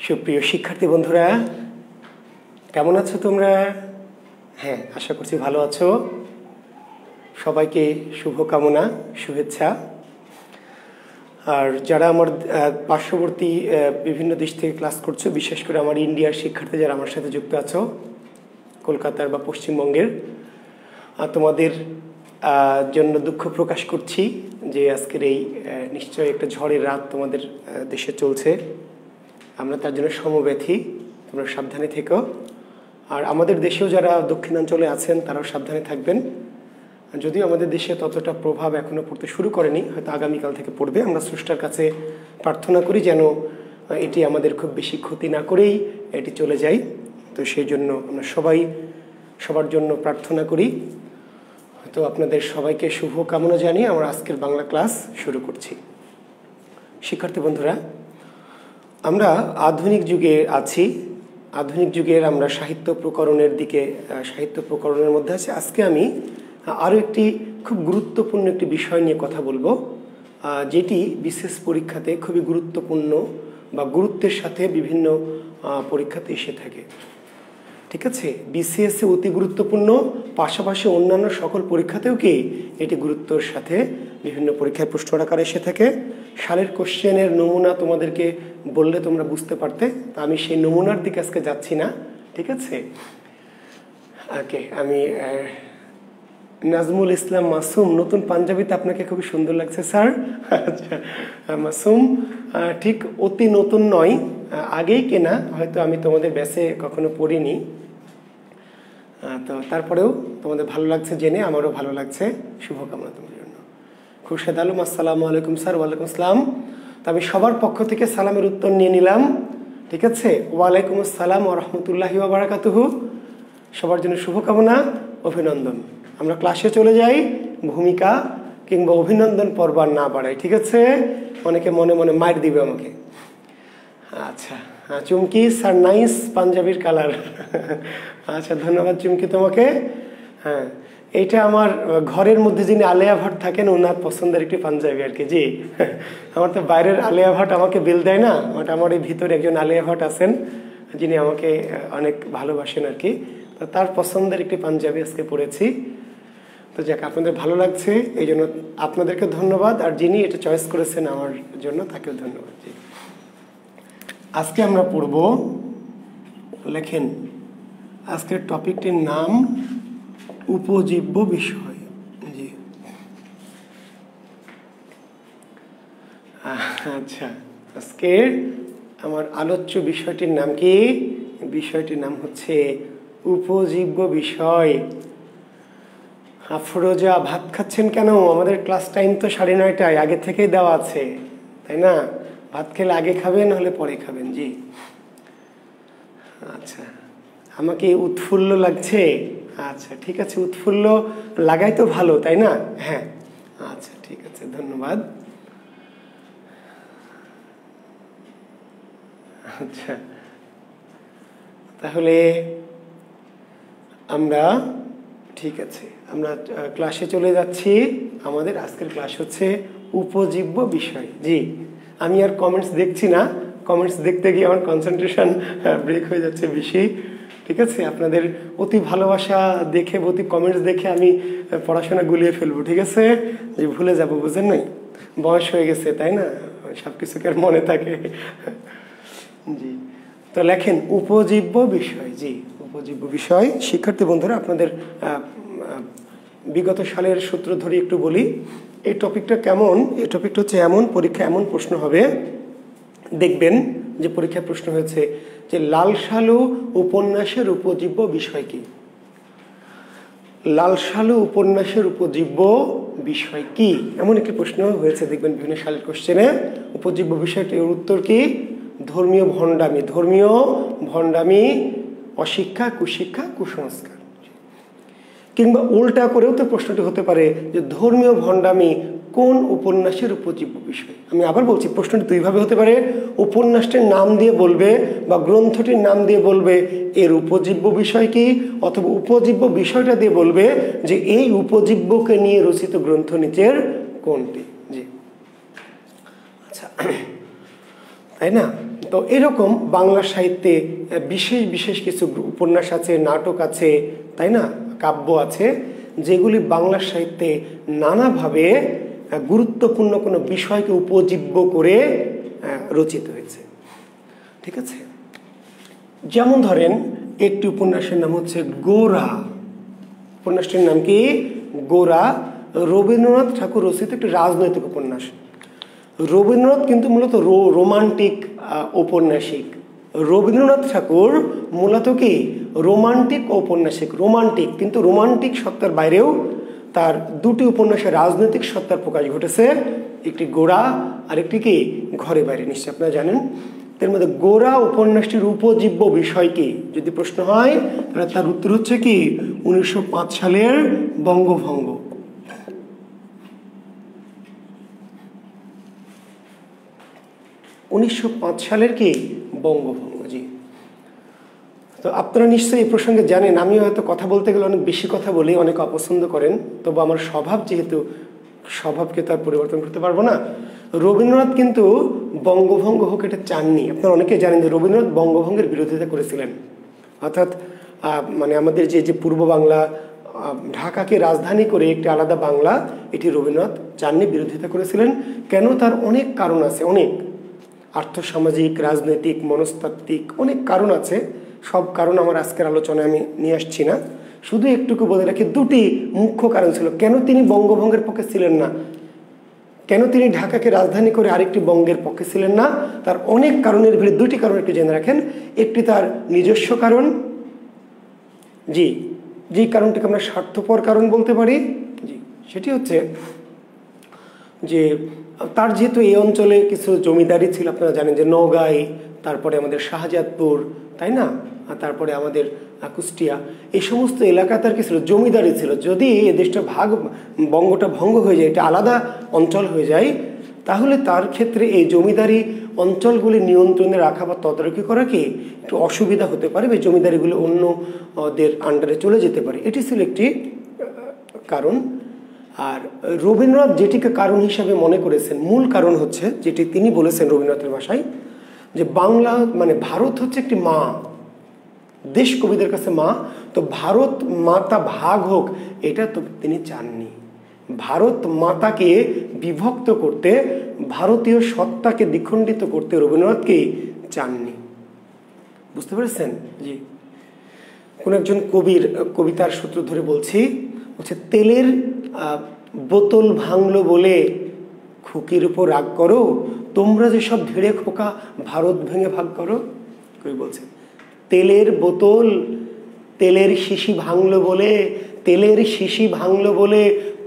সুপ্রিয় শিক্ষার্থী বন্ধুরা, কেমন আছো তোমরা? হ্যাঁ, আশা করছি ভালো আছো। সবাইকে শুভকামনা, শুভেচ্ছা। আর যারা আমার পার্শ্ববর্তী বিভিন্ন দেশ থেকে ক্লাস করছো, বিশেষ করে আমার ইন্ডিয়ার শিক্ষার্থী যারা আমার সাথে যুক্ত আছো, কলকাতার বা পশ্চিমবঙ্গের, তোমাদের জন্য দুঃখ প্রকাশ করছি যে আজকের এই নিশ্চয়ই একটা ঝড়ের রাত তোমাদের দেশে চলছে। আমরা তার জন্য সমব্যথী। তোমরা সাবধানে থেকো। আর আমাদের দেশেও যারা দক্ষিণাঞ্চলে আছেন তারাও সাবধানে থাকবেন। যদিও আমাদের দেশে ততটা প্রভাব এখনও পড়তে শুরু করেনি, হয়তো আগামীকাল থেকে পড়বে। আমরা স্রষ্টার কাছে প্রার্থনা করি যেন এটি আমাদের খুব বেশি ক্ষতি না করেই এটি চলে যায়। তো সেই জন্য আমরা সবার জন্য প্রার্থনা করি। তো আপনাদের সবাইকে শুভকামনা জানিয়ে আমরা আজকের বাংলা ক্লাস শুরু করছি। শিক্ষার্থী বন্ধুরা, আমরা আধুনিক যুগে আছি। আধুনিক যুগের আমরা সাহিত্য প্রকরণের মধ্যে আছি। আজকে আমি আরও একটি খুব গুরুত্বপূর্ণ একটি বিষয় নিয়ে কথা বলবো, যেটি বিশেষ পরীক্ষাতে খুবই গুরুত্বপূর্ণ বা গুরুত্বের সাথে বিভিন্ন পরীক্ষাতে এসে থাকে। ঠিক আছে, বিসিএসে অতি গুরুত্বপূর্ণ, পাশাপাশি অন্যান্য সকল পরীক্ষাতেও কি এটি গুরুত্বের সাথে বিভিন্ন পরীক্ষায় প্রশ্ন আকারে এসে থাকে। সালের কোশ্চেনের নমুনা তোমাদেরকে বললে তোমরা বুঝতে পারতে, তা আমি সেই নমুনার দিকে আজকে যাচ্ছি না। ঠিক আছে, ওকে। আমি নাজমুল ইসলাম মাসুম, নতুন পাঞ্জাবিতে আপনাকে খুবই সুন্দর লাগছে স্যার। আচ্ছা মাসুম, ঠিক অতি নতুন নয়, আগেই কেনা, হয়তো আমি তোমাদের ব্যাচে কখনো পড়িনি। তো তারপরেও তোমাদের ভালো লাগছে জেনে আমারও ভালো লাগছে। শুভকামনা তোমার জন্য। খুরশেদ আলম, আসসালামু আলাইকুম স্যার। ওয়ালাইকুম আসসালাম। তো আমি সবার পক্ষ থেকে সালামের উত্তর নিয়ে নিলাম। ঠিক আছে, ওয়ালাইকুম আসসালাম ওয়া রাহমাতুল্লাহি ওয়া বারাকাতুহু। সবার জন্য শুভকামনা, অভিনন্দন। আমরা ক্লাসে চলে যাই, ভূমিকা কিংবা অভিনন্দন পর্ব আর না বাড়াই। ঠিক আছে, অনেকে মনে মনে মাইর দিবে আমাকে। আচ্ছা, চুমকি স্যার, নাইস পাঞ্জাবির কালার। আচ্ছা, ধন্যবাদ চুমকি তোমাকে। হ্যাঁ, এইটা আমার ঘরের মধ্যে যিনি আলেয়া ভাট থাকেন ওনার পছন্দের একটি পাঞ্জাবি আর কি। জি, আমার তো বাইরের আলেয়া ভাট আমাকে বিল দেয় না, আমার এই ভিতরে একজন আলেয়া ভাট আছেন যিনি আমাকে অনেক ভালোবাসেন আর কি। তো তার পছন্দের একটি পাঞ্জাবি আজকে পরেছি। তো যাক, আপনাদের ভালো লাগছে এই জন্য আপনাদেরকে ধন্যবাদ, আর যিনি এটা চয়েস করেছেন আমার জন্য তাকেও ধন্যবাদ। জি, আজকে আমরা পড়ব, লেখেন আজকের টপিকটির নাম উপজীব্য বিষয়। জি, আচ্ছা, আজকে আমার আলোচ্য বিষয়টির নাম কি? বিষয়টির নাম হচ্ছে উপজীব্য বিষয়। আফরোজা, ভাত খাচ্ছেন কেন? আমাদের ক্লাস টাইম তো 9:30, আগে থেকেই দেওয়া আছে, তাই না? ভাত খেলে আগে খাবেন, হলে পরে খাবেন। জি, আচ্ছা, আমাকে উৎফুল্ল লাগছে। আচ্ছা ঠিক আছে, উৎফুল্ল লাগাই তো ভালো, তাই না? হ্যাঁ, আচ্ছা ঠিক আছে, ধন্যবাদ। আচ্ছা, তাহলে আমরা ঠিক আছে, আমরা ক্লাসে চলে যাচ্ছি। আমাদের আজকের ক্লাস হচ্ছে উপজীব্য বিষয়। জি, আমি আর কমেন্টস দেখছি না, কমেন্টস দেখতে গিয়ে আমার কনসেন্ট্রেশন ব্রেক হয়ে যাচ্ছে বেশি। ঠিক আছে, আপনাদের অতি ভালোবাসা দেখে, অতি কমেন্টস দেখে আমি পড়াশোনা গুলিয়ে ফেলবো। ঠিক আছে, যে ভুলে যাবো, বুঝেন নাই? বয়স হয়ে গেছে, তাই না? সব কিছুকে আর মনে থাকে। জি, তো লেখেন উপজীব্য বিষয়। জি, উপজীব্য বিষয়। শিক্ষার্থী বন্ধুরা, আপনাদের বিগত সালের সূত্র ধরে একটু বলি। এই টপিকটা কেমন? এই টপিকটা হচ্ছে এমন, পরীক্ষা এমন প্রশ্ন হবে, দেখবেন যে পরীক্ষায় প্রশ্ন হয়েছে যে লাল সালু উপন্যাসের উপজীব্য বিষয় কি? লাল সালু উপন্যাসের উপজীব্য বিষয় কি, এমন একটি প্রশ্ন হয়েছে দেখবেন বিভিন্ন সালের কোশ্চেনে। উপজীব্য বিষয়টির উত্তর কি? ধর্মীয় ভণ্ডামি। ধর্মীয় ভণ্ডামি, অশিক্ষা, কুশিক্ষা, কুসংস্কার। কিংবা উল্টা করেও তো প্রশ্নটি হতে পারে যে ধর্মীয় ভণ্ডামি কোন উপন্যাসের উপজীব্য বিষয়। আমি আবার বলছি, প্রশ্নটি দুইভাবে হতে পারে। উপন্যাসটির নাম দিয়ে বলবে বা গ্রন্থটির নাম দিয়ে বলবে এর উপজীব্য বিষয় কি, অথবা উপজীব্য বিষয়টা দিয়ে বলবে যে এই উপজীব্যকে নিয়ে রচিত গ্রন্থ নিচের কোনটি। জি, আচ্ছা, তাই না? তো এরকম বাংলা সাহিত্যে বিশেষ বিশেষ কিছু উপন্যাস আছে, নাটক আছে, তাই না, কাব্য আছে, যেগুলি বাংলা সাহিত্যে নানাভাবে গুরুত্বপূর্ণ কোনো বিষয়কে উপজীব্য করে রচিত হয়েছে। ঠিক আছে? যেমন ধরেন একটি উপন্যাসের নাম হচ্ছে গোরা। উপন্যাসটির নাম কি? গোরা। রবীন্দ্রনাথ ঠাকুর রচিত একটি রাজনৈতিক উপন্যাস। রবীন্দ্রনাথ কিন্তু মূলত রোমান্টিক ঔপন্যাসিক। রবীন্দ্রনাথ ঠাকুর মূলত কি? রোমান্টিক ঔপন্যাসিক। রোমান্টিক, কিন্তু রোমান্টিক সত্তার বাইরেও তার দুটি উপন্যাসে রাজনৈতিক সত্তার প্রকাশ ঘটেছে। একটি গোরা আর একটি কি? ঘরে বাইরে। নিশ্চয়ই আপনারা জানেন। এর মধ্যে গোরা উপন্যাসটির উপজীব্য বিষয় কি যদি প্রশ্ন হয়, তাহলে তার উত্তর হচ্ছে কি? 1905 সালের বঙ্গভঙ্গ। 1905 সালের কি? বঙ্গভঙ্গ। জি। তো আপনারা নিশ্চয়ই এই প্রসঙ্গে জানেন, আমিও হয়তো কথা বলতে গেলে অনেক বেশি কথা বলি, অনেক অপছন্দ করেন, তবু আমার স্বভাব, যেহেতু স্বভাবকে তো আর পরিবর্তন করতে পারবো না। রবীন্দ্রনাথ কিন্তু বঙ্গভঙ্গ হোক এটা চাননি। আপনারা অনেকে জানেন যে রবীন্দ্রনাথ বঙ্গভঙ্গের বিরোধিতা করেছিলেন। অর্থাৎ মানে আমাদের যে পূর্ব বাংলা, ঢাকাকে রাজধানী করে একটি আলাদা বাংলা, এটি রবীন্দ্রনাথ চাননি, বিরোধিতা করেছিলেন। কেন? তার অনেক কারণ আছে, অনেক আর্থসামাজিক, রাজনৈতিক, মনস্তাত্ত্বিক অনেক কারণ আছে। সব কারণ আমার আজকের আলোচনায় আমি নিয়ে আসছি না, শুধু একটুকু বলে রাখি দুটি মুখ্য কারণ ছিল কেন তিনি বঙ্গভঙ্গের পক্ষে ছিলেন না, কেন তিনি ঢাকাকে রাজধানী করে আরেকটি বঙ্গের পক্ষে ছিলেন না। তার অনেক কারণের ভিতরে দুটি কারণ একটু জেনে রাখেন। একটি তার নিজস্ব কারণ, জি, যে কারণটিকে আমরা স্বার্থপর কারণ বলতে পারি, জি, সেটি হচ্ছে যে তার যেহেতু এই অঞ্চলে কিছু জমিদারি ছিল, আপনারা জানেন যে নওগাঁয়, তারপরে আমাদের শাহজাদপুর, তাই না, তারপরে আমাদের কুষ্টিয়া, এই সমস্ত এলাকা তার কি ছিল? জমিদারি ছিল। যদি এ দেশটা বঙ্গটা ভঙ্গ হয়ে যায়, এটা আলাদা অঞ্চল হয়ে যায়, তাহলে তার ক্ষেত্রে এই জমিদারি অঞ্চলগুলি নিয়ন্ত্রণে রাখা বা তদারকি করা কি একটু অসুবিধা হতে পারে, বা জমিদারিগুলো অন্যদের আন্ডারে চলে যেতে পারে। এটি ছিল একটি কারণ। আর রবীন্দ্রনাথ যেটিকে কারণ হিসাবে মনে করেছেন, মূল কারণ হচ্ছে যেটি তিনি বলেছেন রবীন্দ্রনাথের ভাষায়, যে বাংলা মানে ভারত হচ্ছে একটি মা, দেশ কবিদের কাছে মা। তো ভারত মাতা ভাগ হোক, এটা তো তিনি চাননি। ভারত মাতাকে বিভক্ত করতে, ভারতীয় সত্তাকে দ্বিখণ্ডিত করতে রবীন্দ্রনাথকে চাননি। বুঝতে পেরেছেন? জি। কোন একজন কবির কবিতার সূত্র ধরে বলছি, হচ্ছে তেলের বোতল ভাঙলো বলে খুকির উপর রাগ করো, তোমরা যেসব ধীরে খোকা ভারত ভেঙে ভাগ করো। কবি বলছে তেলের বোতল, তেলের শিশি ভাঙলো বলে, তেলের শিশি ভাঙলো বলে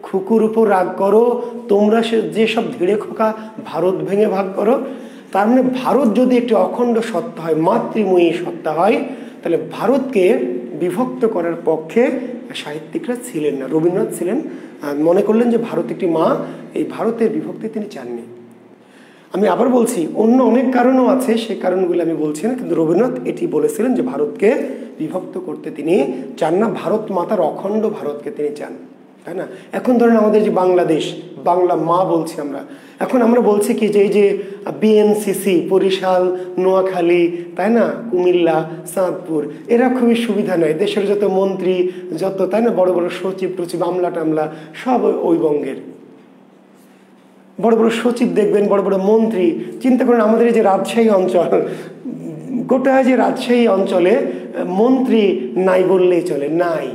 খুকুর উপর রাগ করো, তোমরা যেসব ধীরে খোকা ভারত ভেঙে ভাগ করো। তার মানে ভারত যদি একটি অখণ্ড সত্তা হয়, মাতৃময়ী সত্তা হয়, তাহলে ভারতকে বিভক্ত করার পক্ষে সাহিত্যিকরা ছিলেন না। রবীন্দ্রনাথ ছিলেন, মনে করলেন যে ভারত একটি মা, এই ভারতের বিভক্তি তিনি চাননি। আমি আবার বলছি, অন্য অনেক কারণও আছে, সেই কারণগুলো আমি বলছি না, কিন্তু রবীন্দ্রনাথ এটি বলেছিলেন যে ভারতকে বিভক্ত করতে তিনি চান না, ভারত মাতার অখণ্ড ভারতকে তিনি চান, তাই না? এখন ধরেন আমাদের যে বাংলাদেশ, বাংলা মা বলছি আমরা, এখন আমরা বলছি কি যে এই যে বিএনসিসি, বরিশাল, নোয়াখালী, তাই না, কুমিল্লা, চাঁদপুর, এরা খুবই সুবিধা নেয়। দেশের যত মন্ত্রী, যত, তাই না, বড় বড় সচিব টচিব, আমলা টামলা সব ওই বঙ্গের। বড় বড় সচিব দেখবেন, বড় বড় মন্ত্রী। চিন্তা করেন আমাদের এই যে রাজশাহী অঞ্চল, গোটা যে রাজশাহী অঞ্চলে মন্ত্রী নাই বললেই চলে, নাই।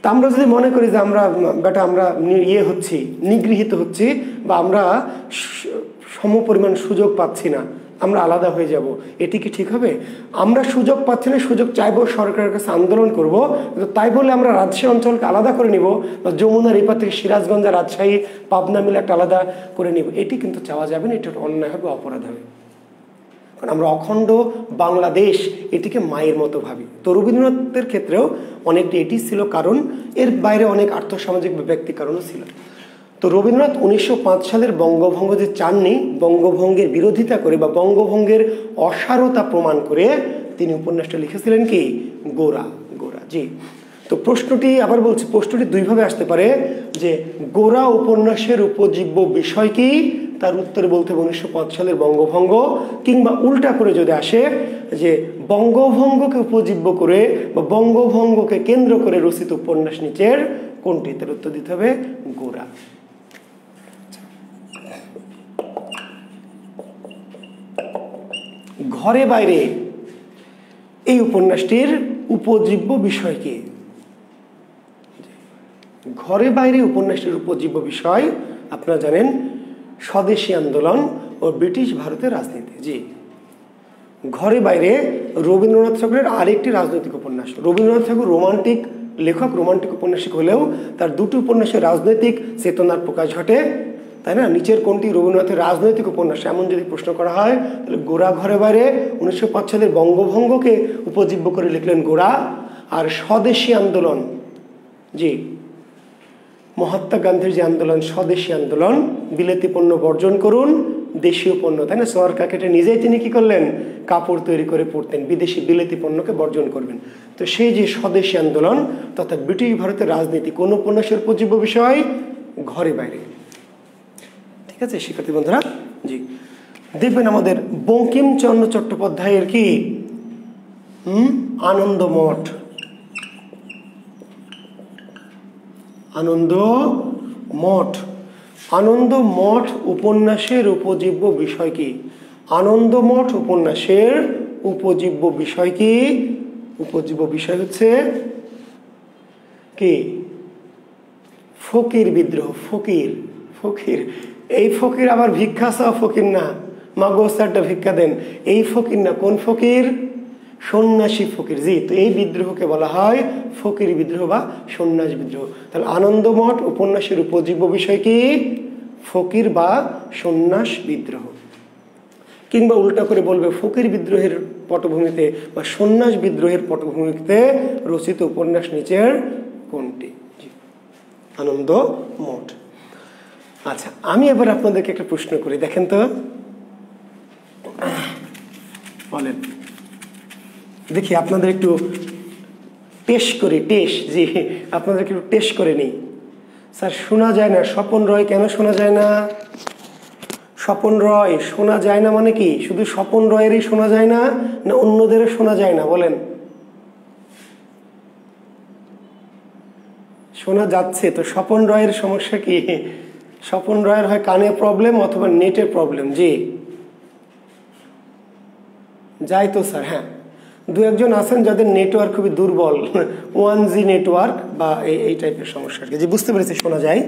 তা আমরা যদি মনে করি যে আমরা হচ্ছি, নিগৃহীত হচ্ছি, বা আমরা সমপরিমাণ সুযোগ পাচ্ছি না, আমরা আলাদা হয়ে যাব, এটি কি ঠিক হবে? আমরা সুযোগ পাচ্ছি না, সুযোগ চাইবো, সরকারের কাছে আন্দোলন করব, তাই বলে আমরা রাজশাহী অঞ্চলকে আলাদা করে নিব, বা যমুনার এপার থেকে সিরাজগঞ্জ, রাজশাহী, পাবনা মিলে একটা আলাদা করে নিব, এটি কিন্তু চাওয়া যাবে না, এটা অন্যায় হবে, অপরাধ হবে। কারণ আমরা অখণ্ড বাংলাদেশ, এটিকে মায়ের মতো ভাবি। তো রবীন্দ্রনাথের ক্ষেত্রেও অনেকটি এটি ছিল কারণ, এর বাইরে অনেক আর্থসামাজিক ব্যক্তি কারণও ছিল। তো রবীন্দ্রনাথ 1905 সালের বঙ্গভঙ্গ যে চাননি, বঙ্গভঙ্গের বিরোধিতা করে বা বঙ্গভঙ্গের অসারতা প্রমাণ করে তিনি উপন্যাসটা লিখেছিলেন কি? গোরা। গোরা, জি। তো প্রশ্নটি আবার বলছি, প্রশ্নটি দুইভাবে আসতে পারে, যে গোরা উপন্যাসের উপজীব্য বিষয় কি, তার উত্তরে বলতে হবে 1905 সালের বঙ্গভঙ্গ, কিংবা উল্টা করে যদি আসে যে বঙ্গভঙ্গকে উপজীব্য করে বা বঙ্গভঙ্গকে কেন্দ্র করে রচিত উপন্যাস নিচের কোনটি, তার উত্তর দিতে হবে গোরা। ঘরে বাইরে এই উপন্যাসটির উপজীব্য বিষয় কি? ঘরে বাইরে উপন্যাসটির উপজীব্য বিষয় আপনারা জানেন স্বদেশী আন্দোলন ও ব্রিটিশ ভারতের রাজনীতি। জি, ঘরে বাইরে রবীন্দ্রনাথ ঠাকুরের আরেকটি রাজনৈতিক উপন্যাস। রবীন্দ্রনাথ ঠাকুর রোমান্টিক লেখক, রোমান্টিক উপন্যাসিক হলেও তার দুটি উপন্যাসে রাজনৈতিক চেতনার প্রকাশ ঘটে, তাই না? নিচের কোনটি রবীন্দ্রনাথের রাজনৈতিক উপন্যাস এমন যদি প্রশ্ন করা হয় তাহলে গোরা ঘরে বাইরে 1905 সালের বঙ্গভঙ্গকে উপজীব্য করে লিখলেন গোরা। আর স্বদেশী আন্দোলন, জি মহাত্মা গান্ধীর যে আন্দোলন স্বদেশী আন্দোলন, বিলেতি পণ্য বর্জন করুন দেশীয় পণ্য, তাই না? সরকার কেটে নিজেই তিনি কি করলেন, কাপড় তৈরি করে পরতেন, বিদেশি বিলেতি পণ্যকে বর্জন করবেন। তো সেই যে স্বদেশী আন্দোলন তথা ব্রিটিশ ভারতের রাজনীতি কোন উপন্যাসের উপজীব্য বিষয়? ঘরে বাইরে। ঠিক আছে শিক্ষার্থী বন্ধুরা? জি, দেখবেন আমাদের বঙ্কিমচন্দ্র চট্টোপাধ্যায়ের কি আনন্দমঠ, আনন্দমঠ, আনন্দমঠ উপন্যাসের উপজীব্য বিষয় কি? আনন্দমঠ উপন্যাসের উপজীব্য বিষয় কি? উপজীব্য বিষয় হচ্ছে কি? ফকির বিদ্রোহ। ফকির, ফকির, এই ফকির আবার ভিক্ষা চাও ফকির না, মাগো চারটা ভিক্ষা দেন, এই ফকির না। কোন ফকির? সন্ন্যাসী ফকির। জি, তো এই বিদ্রোহকে বলা হয় ফকির বিদ্রোহ বা সন্ন্যাস বিদ্রোহ। তাহলে আনন্দমঠ উপন্যাসের উপজীব্য বিষয় কি? ফকির বা সন্ন্যাস বিদ্রোহ। কিংবা উল্টা করে বলবে ফকির বিদ্রোহের পটভূমিতে বা সন্ন্যাস বিদ্রোহের পটভূমিতে রচিত উপন্যাস নিচের কোনটি? আনন্দমঠ। আচ্ছা, আমি এবার আপনাদেরকে একটা প্রশ্ন করি, দেখেন তো, বলেন দেখি আপনাদের একটু টেস্ট করি। টেস্ট, জি আপনাদেরকে একটু টেস্ট করে নিই। স্যার শোনা যায় না, স্বপন রয় কেন শোনা যায় না? স্বপন রয় শোনা যায় না মানে কি? শুধু স্বপন রয়েরই শোনা যায় না, না অন্যদেরও শোনা যায় না? বলেন। শোনা যাচ্ছে, তো স্বপন রয়ের সমস্যা কি? স্বপন রয়ের হয় কানে প্রবলেম অথবা নেটের প্রবলেম। জি যাই তো স্যার, হ্যাঁ দু একজন আছেন যাদের নেটওয়ার্ক খুবই দুর্বল, 1G নেটওয়ার্ক বা এই টাইপের সমস্যা আর কি। জি বুঝতে পেরেছি, শোনা যায়।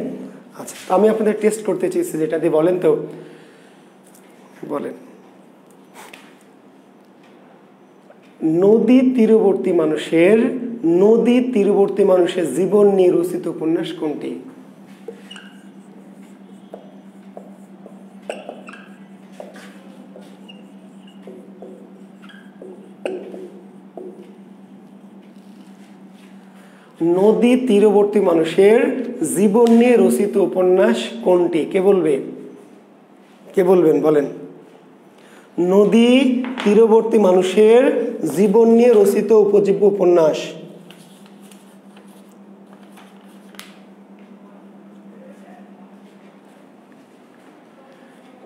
আচ্ছা, তো আমি আপনাদের টেস্ট করতে চেয়েছি যেটা দিয়ে, বলেন তো, বলেন নদী তীরবর্তী মানুষের, নদী তীরবর্তী মানুষের জীবন নিয়ে রচিত উপন্যাস কোনটি? নদী তীরবর্তী মানুষের জীবন নিয়ে রচিত উপন্যাস কোনটি? কে বলবে? কে বলবেন? বলেন। নদী তীরবর্তী মানুষের জীবন নিয়ে রচিত উপজীব্য উপন্যাস।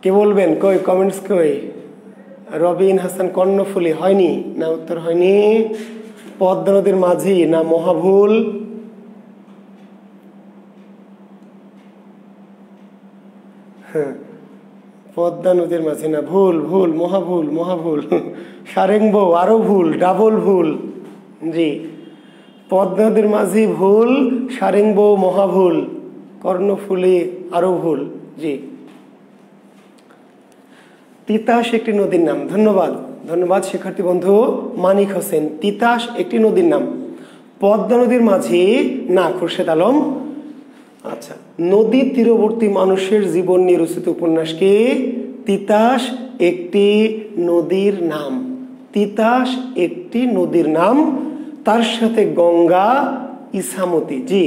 কে বলবেন? কই কমেন্টস কই? রবিন হাসান কর্ণফুলী হয়নি না? উত্তর হয়নি। পদ্মা নদীর মাঝি না মহাভুল? হ্যাঁ পদ্মা নদীর মাঝি না, ভুল ভুল, মহাভুল, মহাভুল। সারেংবউ আরো ভুল, ডাবল ভুল। জি পদ্মা নদীর মাঝি ভুল, সারেংবউ মহাভুল, কর্ণফুলী আরো ভুল। জি তিতাস একটি নদীর নাম। ধন্যবাদ, ধন্যবাদ শিক্ষার্থী বন্ধু মানিক হোসেন। তিতাস একটি নদীর নাম। পদ্মা নদীর মাঝি না, খুরশেদ আলম। আচ্ছা, নদী তীরবর্তী মানুষের জীবন নিয়ে রচিত উপন্যাস কি? তিতাস একটি নদীর নাম। তিতাস একটি নদীর নাম, তার সাথে গঙ্গা, ইছামতি। জি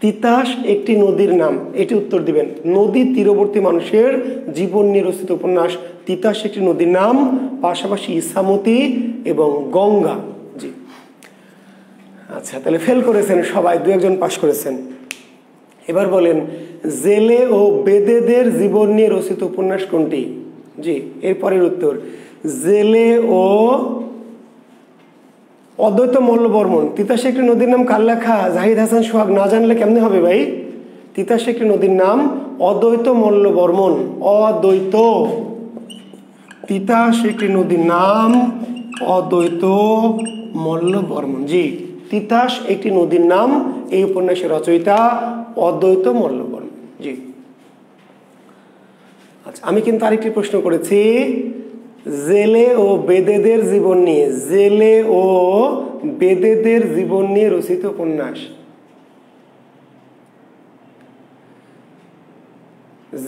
তিতাস একটি নদীর নাম, এটি উত্তর দিবেন। নদী তীরবর্তী মানুষের জীবন নিয়ে রচিত উপন্যাস তিতাস একটি নদীর নাম, পাশাপাশি ইছামতি এবং গঙ্গা। জি আচ্ছা, তাহলে ফেল করেছেন সবাই, দু একজন পাশ করেছেন। এবার বলেন জেলে ও বেদেদের জীবন নিয়ে রচিত উপন্যাস কোনটি? জি, এরপরের উত্তর জেলে ও অদ্বৈত মল্লবর্মণ। তিতাসে একটি নদীর নাম কার লেখা? জাহিদ হাসান সোহাগ। না জানলে কেমনে হবে ভাই? তিতাসে একটি নদীর নাম অদ্বৈত মল্লবর্মণ। অদ্বৈত, তিতাস একটি নদীর নাম অদ্বৈত মল্লবর্মণ। জি, তিতাস একটি নদীর নাম, এই উপন্যাসের রচয়িতা অদ্বৈত মল্লবর্মণ। জি, আচ্ছা, আমি কিন্তু আরেকটি প্রশ্ন করেছি জেলে ও বেদেদের জীবন নিয়ে, জেলে ও বেদেদের জীবন নিয়ে রচিত উপন্যাস।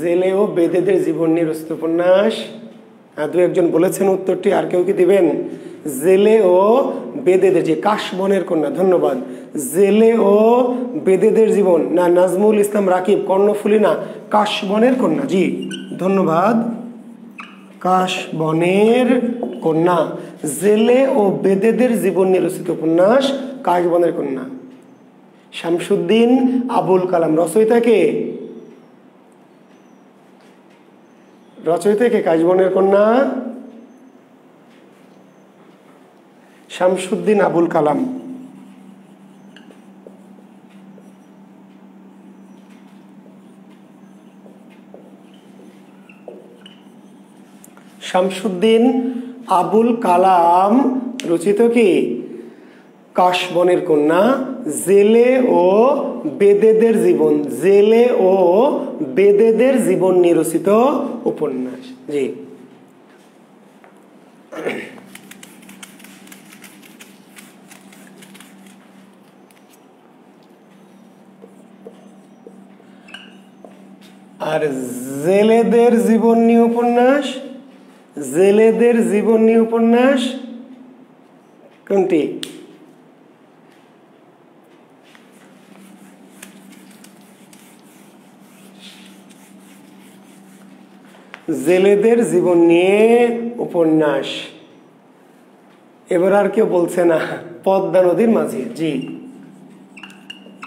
জেলে ও বেদেদের জীবন নিয়ে রচিত উপন্যাস। দু একজন বলেছেন উত্তরটি, আর কেউ কি দিবেন? জেলে ও বেদেদের, যে কাশবনের কন্যা, ধন্যবাদ। জেলে ও বেদেদের জীবন, না নাজমুল ইসলাম রাকিব, কর্ণফুলী না, কাশবনের কন্যা। জি ধন্যবাদ, কাশবনের কন্যা। জেলে ও বেদেদের জীবন নিয়ে রচিত উপন্যাস কাশবনের কন্যা। শামসুদ্দিন আবুল কালাম। রচয়িতাকে? রচয়িতাকে কাশবনের কন্যা শামসুদ্দিন আবুল কালাম। শামসুদ্দিন আবুল কালাম রচিত কি? কাশবনের কন্যা। জেলে ও বেদেদের জীবন, জেলে ও বেদেদের জীবন নিয়ে রচিত উপন্যাস। জি, আর জেলেদের জীবন নিয়ে উপন্যাস, জেলেদের জীবন নিয়ে উপন্যাস কোনটি? জেলেদের জীবন নিয়ে উপন্যাস। এবার আর কেউ বলছে না, পদ্মা নদীর মাঝি। জি,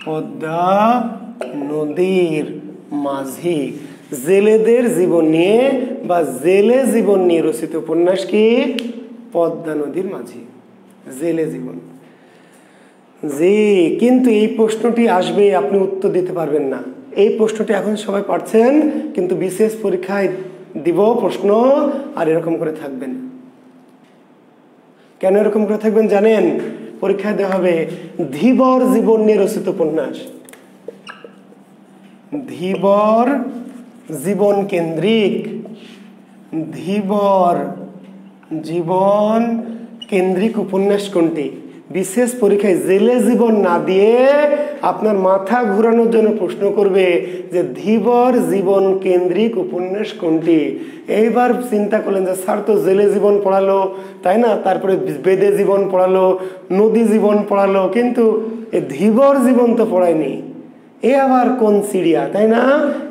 পদ্মা নদীর মাঝি। জেলেদের জীবন নিয়ে বা জেলে জীবন নিয়ে রচিত উপন্যাস কি? পদ্মা নদীর মাঝি, জেলে জীবন। জি, কিন্তু এই প্রশ্নটি আসবে, আপনি উত্তর দিতে পারবেন না। এই প্রশ্নটি এখন সবাই পারছেন, কিন্তু বিশেষ পরীক্ষায় দিব প্রশ্ন আর এরকম করে থাকবেন। কেন এরকম করে থাকবেন জানেন? পরীক্ষায় দেওয়া হবে ধীবর জীবন নিয়ে রচিত উপন্যাস। ধীবর জীবন কেন্দ্রিক, ধীবর জীবন কেন্দ্রিক উপন্যাস কোনটি? বিশেষ পরীক্ষায় জেলে জীবন না দিয়ে আপনার মাথা ঘুরানোর জন্য প্রশ্ন করবে যে ধীবর জীবন কেন্দ্রিক উপন্যাস কোনটি। এইবার চিন্তা করলেন যে স্যার তো জেলে জীবন পড়ালো, তাই না, তারপরে বেদে জীবন পড়ালো, নদী জীবন পড়ালো, কিন্তু এই ধীবর জীবন তো পড়ায়নি। এ আবার কোন সিরিয়া, তাই না?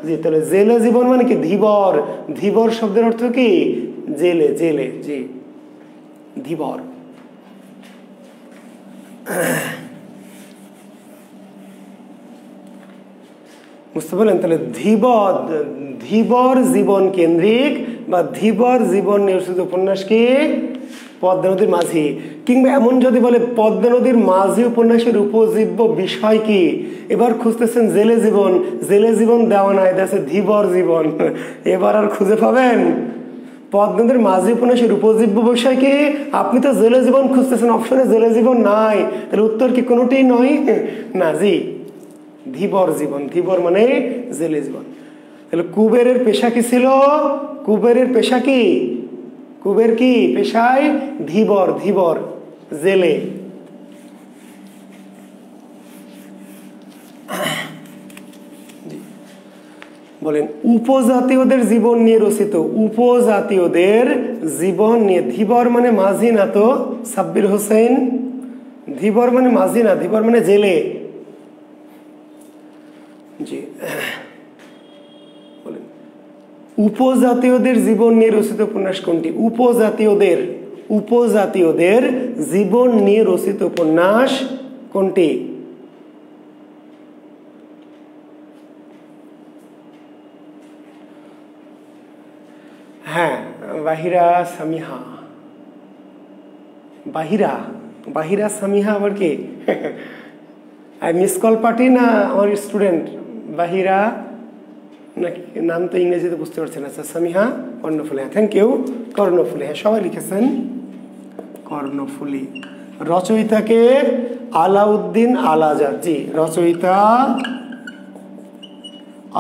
যে তাহলে জেলে জীবন মানে কি? ধীবর। ধীবর শব্দের অর্থ কি? জেলে, জেলে। জি, ধীবর। বুঝতে পারলেন? তাহলে ধীবর জীবন কেন্দ্রিক বা ধীবর জীবন নির্দেশিত উপন্যাস কি? পদ্মা নদীর মাঝি। কিংবা এমন যদি বলে পদ্মা নদীর মাঝি উপন্যাসের উপজীব্য বিষয় কি, এবার খুঁজতেছেন জেলে জীবন, জেলে জীবন দেওয়া নাই, আছে ধীবর জীবন। এবার আর খুঁজে পাবেন? পদ্মা নদীর মাঝি উপন্যাসের উপজীব্য বিষয় কি? আপনি তো জেলে জীবন খুঁজতেছেন, অপশনে জেলে জীবন নাই, তাহলে উত্তর কি কোনোটি নয়? না, জি, ধীবর জীবন। ধীবর মানে জেলে জীবন। তাহলে কুবেরের পেশা কি ছিল? কুবেরের পেশা কি? কুবের কি পেশায়? ধীবর, ধীবর, জেলে। বলেন উপজাতীয়দের জীবন নিয়ে রচিত, উপজাতীয়দের জীবন নিয়ে। ধীবর মানে মাঝি না তো, সাব্বির হোসেন? ধীবর মানে মাঝি না, ধীবর মানে জেলে। জি, বলেন উপজাতীয়দের জীবন নিয়ে রচিত উপন্যাস কোনটি? উপজাতীয়দের, উপজাতীয়দের জীবন নিয়ে রচিত উপন্যাস কোনটি? বাহিরা সামিহা, বাহিরা বাহিরা সামিহা আবার কি? মিস কল পার্টি না আমার স্টুডেন্ট? বাহিরা নাকি নাম তো ইংরেজিতে বুঝতে পারছেন। আচ্ছা সামিহা কর্ণফুলী, হ্যাঁ থ্যাংক ইউ। কর্ণফুলী, হ্যাঁ সবাই লিখেছেন কর্ণফুলী। রচয়িতাকে? আলাউদ্দিন আল আজাদ। জি, রচয়িতা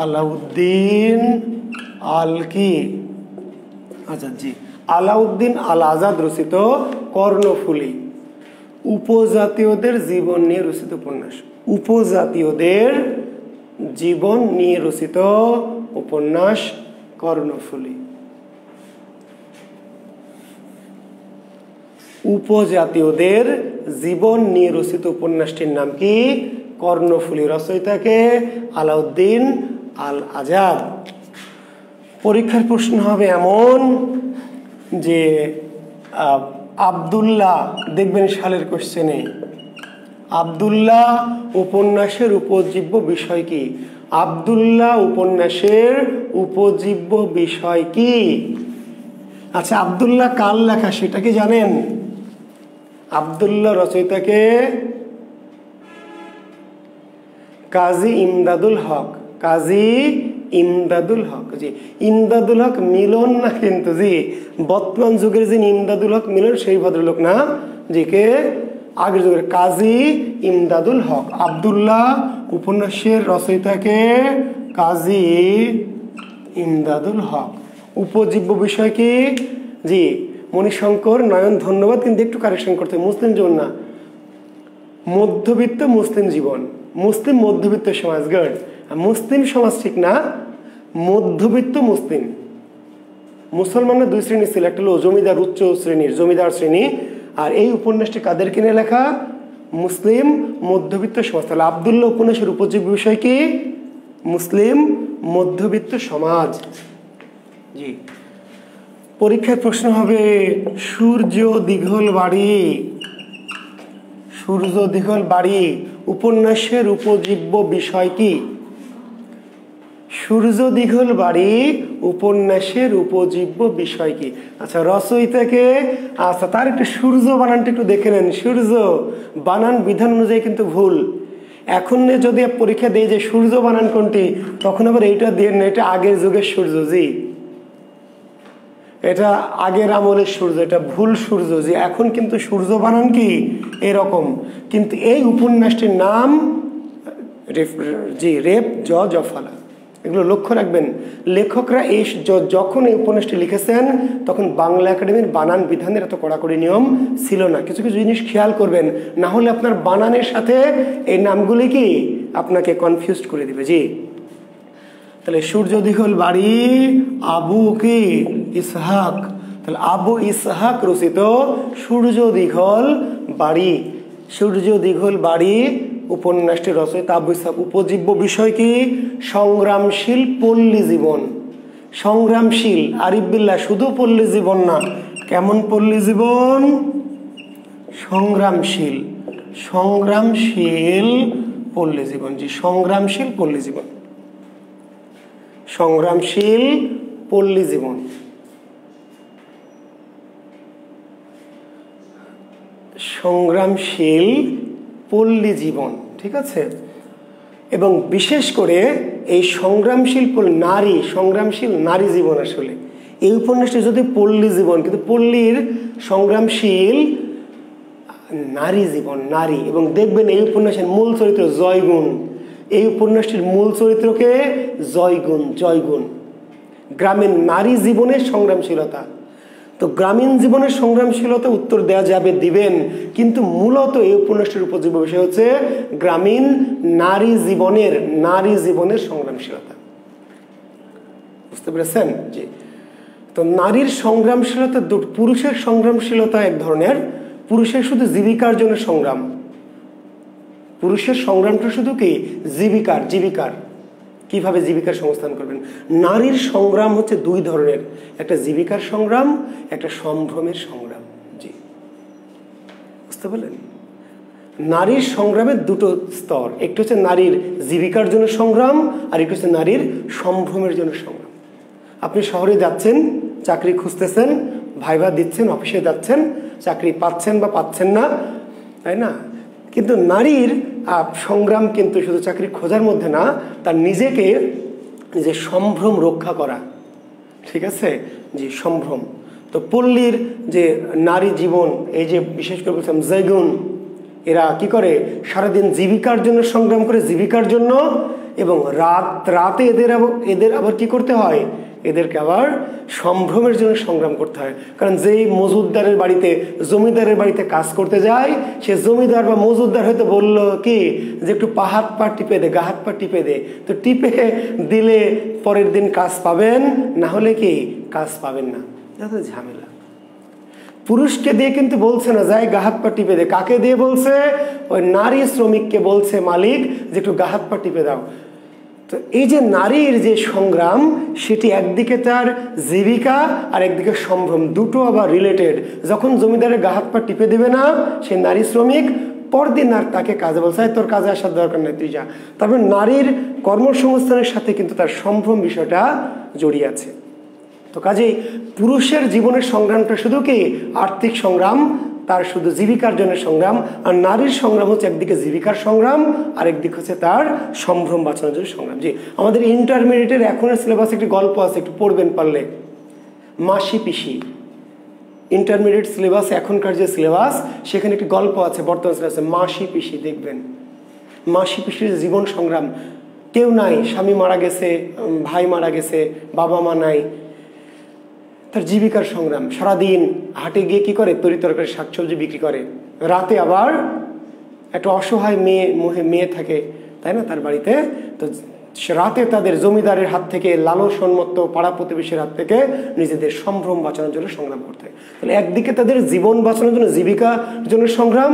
আলাউদ্দিন আল কি আজাদ। জি, আলাউদ্দিন আল আজাদ রচিত কর্ণফুলী উপজাতীয়দের জীবন নিয়ে রচিত উপন্যাস। উপজাতীয়দের জীবন নিয়ে রচিত উপন্যাস কর্ণফুলী। উপজাতীয়দের জীবন নিয়ে রচিত উপন্যাসটির নাম কি? কর্ণফুলী। রচয়িতাকে? আলাউদ্দিন আল আজাদ। পরীক্ষার প্রশ্ন হবে এমন যে আব্দুল্লাহ, দেখবেন সালের কোশ্চেনে, আব্দুল্লাহ উপন্যাসের উপজীব্য বিষয় কি? আব্দুল্লাহ উপন্যাসের উপজীব্য বিষয় কি? আচ্ছা, আব্দুল্লাহ কার লেখা সেটা কি জানেন? আব্দুল্লাহ রচয়িতাকে? কাজী ইমদাদুল হক। কাজী ইমদাদুল হক। জি, ইমদাদুল হক মিলন না কিন্তু, জি বর্তমান যুগের যে ইমদাদুল হক মিলন সেই ভদ্রলোক না, জি কে আগের যুগের কাজী ইমদাদুল হক। আব্দুল্লাহ উপন্যাসের রচয়িতাকে? কাজী ইমদাদুল হক। উপজীব্য বিষয় কি? জি মণিশঙ্কর নয়ন, ধন্যবাদ, কিন্তু একটু কারেকশন করতে, মুসলিম জীবন না, মধ্যবিত্ত মুসলিম জীবন। মুসলিম মধ্যবিত্ত সমাজ, গুড। মুসলিম সমাজ ঠিক না, মধ্যবিত্ত মুসলিম। মুসলমানরা দুই শ্রেণী ছিল, একটা হলো জমিদার, উচ্চ শ্রেণীর জমিদার শ্রেণী, আর এই উপন্যাসটি কাদের কিনে লেখা? মুসলিম মধ্যবিত্ত সমাজ। তাহলে আব্দুল্লাহ উপন্যাসের উপজীব্য বিষয় কি? মুসলিম মধ্যবিত্ত সমাজ। জি, পরীক্ষায় প্রশ্ন হবে সূর্য দীঘল বাড়ি। সূর্য দীঘল বাড়ি উপন্যাসের উপজীব্য বিষয় কি? সূর্য দীঘল বাড়ি উপন্যাসের উপজীব্য বিষয় কি? আচ্ছা, রচয়িতাকে? আচ্ছা, তার একটু সূর্য বানানটা একটু দেখে নেন। সূর্য বানান বিধান অনুযায়ী কিন্তু ভুল। এখন যদি পরীক্ষা দেয় যে সূর্য বানান কোনটি, তখন আবার এইটা দিয়ে না, এটা আগের যুগের সূর্য। জি, এটা আগের আমলের সূর্য, এটা ভুল সূর্য। জি, এখন কিন্তু সূর্য বানান কি এরকম। কিন্তু এই উপন্যাসটির নাম জি রেপ জফালা। এগুলো লক্ষ্য রাখবেন। লেখকরা এই যখন এই উপন্যাসটি লিখেছেন তখন বাংলা একাডেমির বানান বিধানের এত কড়াকড়ি নিয়ম ছিল না। কিছু কিছু জিনিস খেয়াল করবেন, না হলে আপনার বানানের সাথে এই নামগুলি কি আপনাকে কনফিউজ করে দিবে। জি, তাহলে সূর্য দীঘল বাড়ি আবু কি ইসহাক। তাহলে আবু ইসহাক রচিত সূর্য দীঘল বাড়ি। সূর্য দীঘল বাড়ি উপন্যাসটি রচয়িতা আবু ইসহাক। উপজীব্য বিষয় কি? সংগ্রামশীল পল্লী জীবন। সংগ্রামশীল আরিফ বিল্লাহ, শুধু পল্লী জীবন না, কেমন পল্লী জীবন? সংগ্রামশীল। সংগ্রামশীল পল্লী জীবন। জি, সংগ্রামশীল পল্লী জীবন। সংগ্রামশীল পল্লী জীবন। সংগ্রামশীল পল্লী জীবন, ঠিক আছে। এবং বিশেষ করে এই সংগ্রামশীল নারী, সংগ্রামশীল নারী জীবন, আসলে এই উপন্যাসটি যদি পল্লী জীবন, কিন্তু পল্লীর সংগ্রামশীল নারী জীবন, নারী। এবং দেখবেন এই উপন্যাসের মূল চরিত্র জয়গুণ। এই উপন্যাসটির মূল চরিত্রকে জয়গুণ, জয়গুণ। গ্রামীণ নারী জীবনের সংগ্রামশীলতা। তো গ্রামীণ জীবনের সংগ্রামশীলতা উত্তর দেওয়া যাবে, দিবেন, কিন্তু মূলত এই উপন্যাসটির উপজীব্য বিষয় হচ্ছে গ্রামীণ নারী জীবনের সংগ্রামশীলতা। বুঝতে পেরেছেন? জি। তো নারীর সংগ্রামশীলতা, পুরুষের সংগ্রামশীলতা এক ধরনের, পুরুষের শুধু জীবিকার জন্য সংগ্রাম। পুরুষের সংগ্রামটা শুধু কি জীবিকার, কিভাবে জীবিকার সংস্থান করবেন। নারীর সংগ্রাম হচ্ছে দুই ধরনের, একটা জীবিকার সংগ্রাম, একটা সম্ভ্রমের সংগ্রাম। জি, বুঝতে পারলেন? নারীর সংগ্রামের দুটো স্তর, একটু হচ্ছে নারীর জীবিকার জন্য সংগ্রাম, আর একটু হচ্ছে নারীর সম্ভ্রমের জন্য সংগ্রাম। আপনি শহরে যাচ্ছেন, চাকরি খুঁজতেছেন, ভাইভা দিচ্ছেন, অফিসে যাচ্ছেন, চাকরি পাচ্ছেন বা পাচ্ছেন না, তাই না? কিন্তু নারীর সংগ্রাম কিন্তু শুধু চাকরি খোঁজার মধ্যে না, তার নিজেকে যে সম্ভ্রম রক্ষা করা, ঠিক আছে, যে সম্ভ্রম। তো পল্লীর যে নারী জীবন, এই যে বিশেষ করে বলছিলাম জৈগুন, এরা কি করে, সারাদিন জীবিকার জন্য সংগ্রাম করে, জীবিকার জন্য, এবং রাতে এদের আবার কি করতে হয়, এদেরকে আবার সম্ভ্রমের জন্য সংগ্রাম করতে হয়। কারণ যেই মজুদদারের বাড়িতে, জমিদারের বাড়িতে কাজ করতে যায়, সে জমিদার বা মজুদদার হয়তো বললো কি যে একটু পা হাত পা টিপে দে, গা হাত পা টিপে দে, তো টিপে দিলে পরের দিন কাজ পাবেন, না হলে কি কাজ পাবেন না, যত ঝামেলা। পুরুষকে দিয়ে কিন্তু বলছে না যাই গা হাত পা টিপে দে, কাকে দিয়ে বলছে, ওই নারী শ্রমিককে বলছে মালিক যে একটু গা হাত পা টিপে দাও। তো এই যে নারীর যে সংগ্রাম, সেটি একদিকে তার জীবিকা আর একদিকে সম্ভ্রম, দুটো আবার রিলেটেড। যখন জমিদারের গা হাত পা টিপে দেবে না সে নারী শ্রমিক, পরদিন আর তাকে কাজে বলছে তোর কাজে আসার দরকার নেই, তুই যা। তারপর নারীর কর্মসংস্থানের সাথে কিন্তু তার সম্ভ্রম বিষয়টা জড়িয়ে আছে। তো কাজেই পুরুষের জীবনের সংগ্রামটা শুধু কি আর্থিক সংগ্রাম, তার শুধু জীবিকার জন্য সংগ্রাম, আর নারীর সংগ্রাম হচ্ছে একদিকে জীবিকার সংগ্রাম, আর একদিক হচ্ছে তার সম্ভ্রম বাঁচানোর জন্য সংগ্রাম। জি, আমাদের ইন্টারমিডিয়েটের এখনের সিলেবাসে একটি গল্প আছে, একটু পড়বেন পারলে, মাসি পিসি। ইন্টারমিডিয়েট সিলেবাস, এখনকার যে সিলেবাস, সেখানে একটি গল্প আছে, বর্তমান সিলেবাসে, মাসি পিসি। দেখবেন মাসি পিসির জীবন সংগ্রাম। কেউ নাই, স্বামী মারা গেছে, ভাই মারা গেছে, বাবা মা নাই, তার জীবিকার সংগ্রাম। সারাদিন হাটে গিয়ে কি করে, তরি তরকারি শাকসবজি বিক্রি করে, রাতে আবার একটা অসহায় মেয়ে থাকে, তাই না, তার বাড়িতে। তো রাতে তাদের জমিদারের হাত থেকে, লালসন্মত্ত পাড়া প্রতিবেশীর হাত থেকে নিজেদের সম্ভ্রম বাঁচানোর জন্য সংগ্রাম করতে হয়। তাহলে একদিকে তাদের জীবন বাঁচানোর জন্য, জীবিকার জন্য সংগ্রাম,